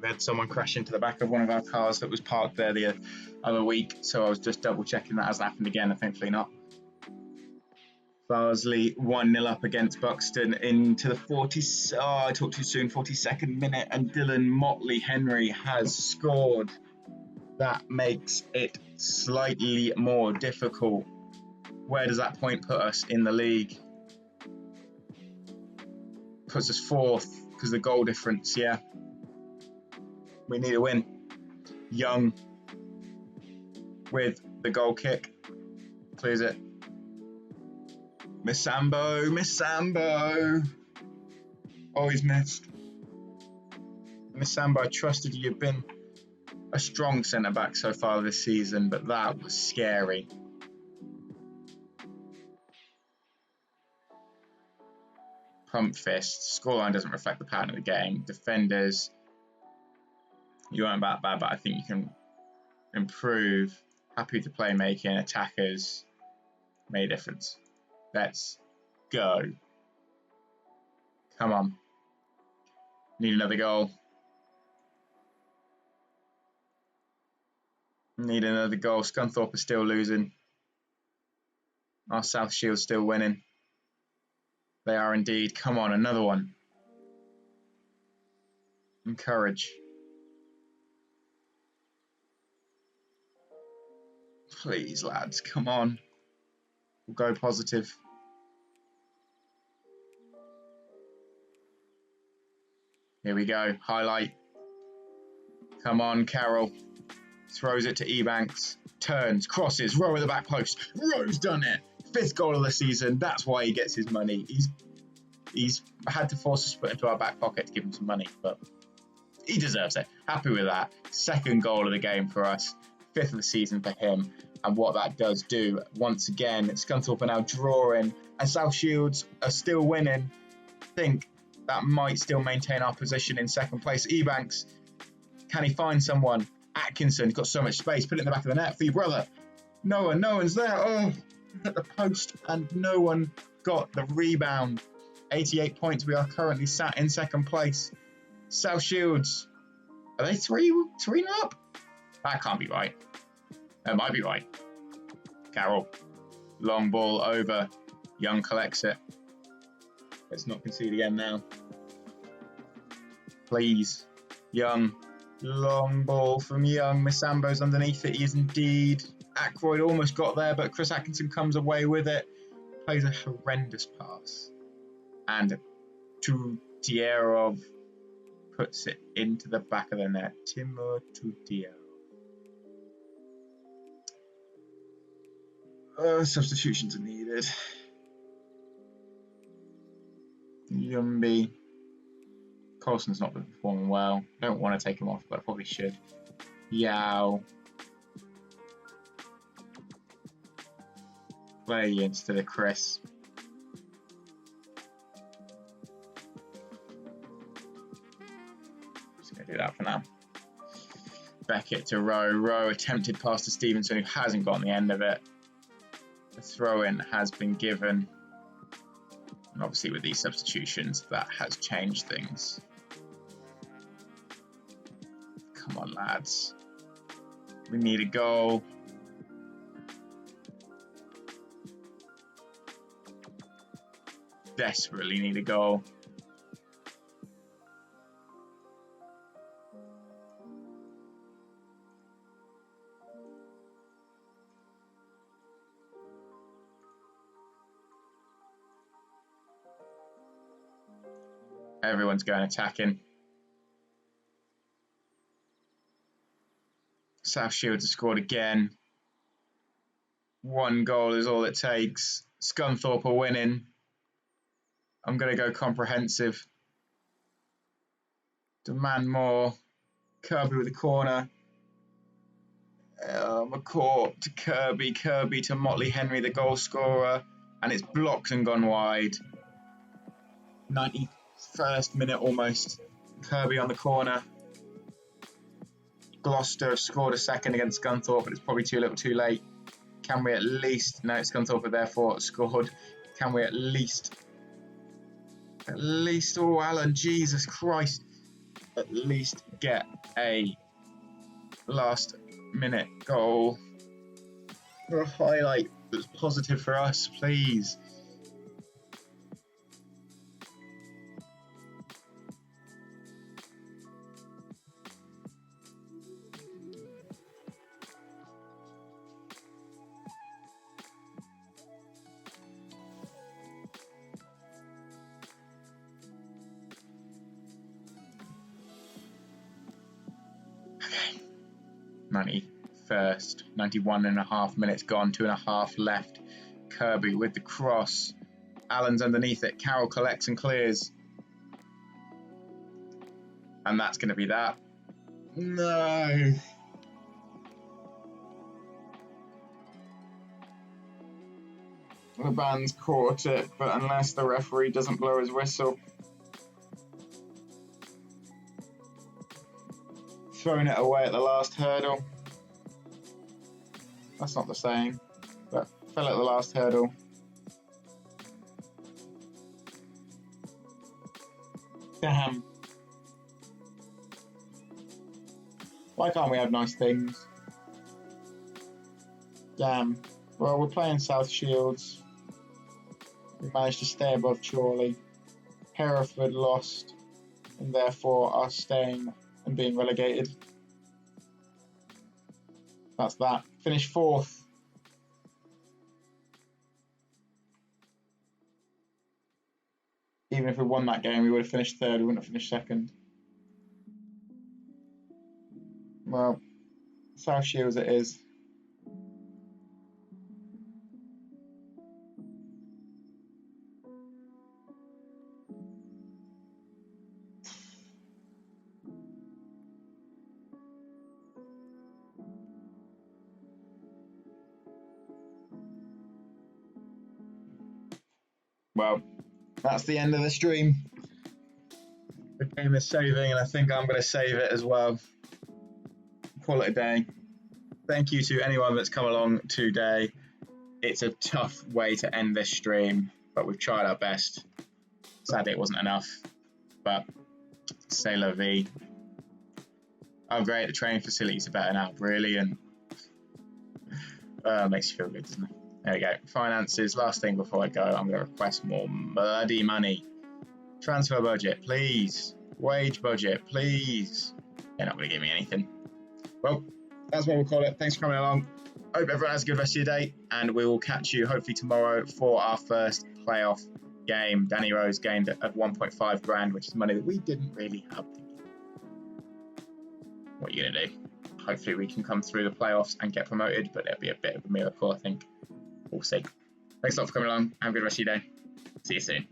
We had someone crash into the back of one of our cars that was parked there the other week, so I was just double checking that hasn't happened again, and thankfully not. Farsley 1-0 up against Buxton into the 42nd minute, and Dylan Motley Henry has scored. That makes it slightly more difficult. Where does that point put us in the league? Puts us fourth because of the goal difference, yeah. We need a win. Young with the goal kick. Clears it. Masambo. Oh, he's missed. Masambo, I trusted you. You've been a strong centre-back so far this season, but that was scary. Pump fist. Scoreline doesn't reflect the pattern of the game. Defenders, you weren't that bad, but I think you can improve. Happy to play making. Attackers made a difference. Let's go. Come on. Need another goal. Need another goal. Scunthorpe is still losing. Our South Shield's still winning. They are indeed. Come on, another one. Encourage. Please, lads, come on. We'll go positive. Here we go. Highlight. Come on, Carroll. Throws it to Ebanks. Turns, crosses, Rowe at the back post. Rowe's done it. 5th goal of the season. That's why he gets his money. He's had to force us to put into our back pocket to give him some money, but he deserves it. Happy with that. 2nd goal of the game for us. 5th of the season for him. And what that does do, once again, Scunthorpe are now drawing, and South Shields are still winning. I think that might still maintain our position in 2nd place. Ebanks, can he find someone? Atkinson, he's got so much space. Put it in the back of the net for your brother. No one's there. Oh, at the post, and no one got the rebound. 88 points. We are currently sat in 2nd place. South Shields, are they 3 up? That can't be right. That might be right. Carroll, long ball over. Young collects it. Let's not concede again now. Please. Young. Long ball from Young. Masambo's underneath it. He is indeed. Ackroyd almost got there, but Chris Atkinson comes away with it. Plays a horrendous pass. And Tutierov puts it into the back of the net. Timur Tutierov. Substitutions are needed. Yumby. Colson's not been performing well. Don't want to take him off, but I probably should. Yao. Play instead of Chris. Just going to do that for now. Beckett to Rowe. Rowe attempted pass to Stevenson, who hasn't gotten the end of it. The throw-in has been given. And obviously with these substitutions, that has changed things. Come on, lads. We need a goal. Desperately need a goal. Everyone's going attacking. South Shields have scored again. 1 goal is all it takes. Scunthorpe are winning. I'm going to go comprehensive. Demand more. Kirby with the corner. McCourt to Kirby. Kirby to Motley Henry, the goal scorer. And it's blocked and gone wide. 91st minute almost. Kirby on the corner. Gloucester have scored a second against Scunthorpe, but it's probably too little too late. Can we at least... No, Scunthorpe have therefore scored. Can we at least... Oh, Alan, Jesus Christ. At least get a last minute goal. For a highlight that's positive for us, please. Okay. 91st, 91.5 minutes gone, 2.5 left. Kirby with the cross. Allen's underneath it. Carroll collects and clears. And that's going to be that. No. The band's caught it, but unless the referee doesn't blow his whistle. Throwing it away at the last hurdle. That's not the saying, but fell at the last hurdle. Damn. Why can't we have nice things? Damn. Well, we're playing South Shields. We managed to stay above Chorley. Hereford lost, and therefore are staying and being relegated. That's that. Finished 4th. Even if we won that game, we would have finished 3rd. We wouldn't have finished 2nd. Well, South Shields it is. Well, that's the end of the stream. The game is saving, and I think I'm going to save it as well. Call it a day. Thank you to anyone that's come along today. It's a tough way to end this stream, but we've tried our best. Sadly, it wasn't enough, but c'est la vie. Oh, great, the training facilities are better now, brilliant. Makes you feel good, doesn't it? There we go. Finances, last thing before I go, I'm going to request more bloody money. Transfer budget, please. Wage budget, please. They're not going to give me anything. Well, that's what we'll call it. Thanks for coming along. Hope everyone has a good rest of your day, and we will catch you hopefully tomorrow for our first playoff game. Danny Rose gained at 1.5 grand, which is money that we didn't really have. What are you going to do? Hopefully we can come through the playoffs and get promoted, but it'll be a bit of a miracle, I think. We'll see. Thanks a lot for coming along. Have a good rest of your day. See you soon.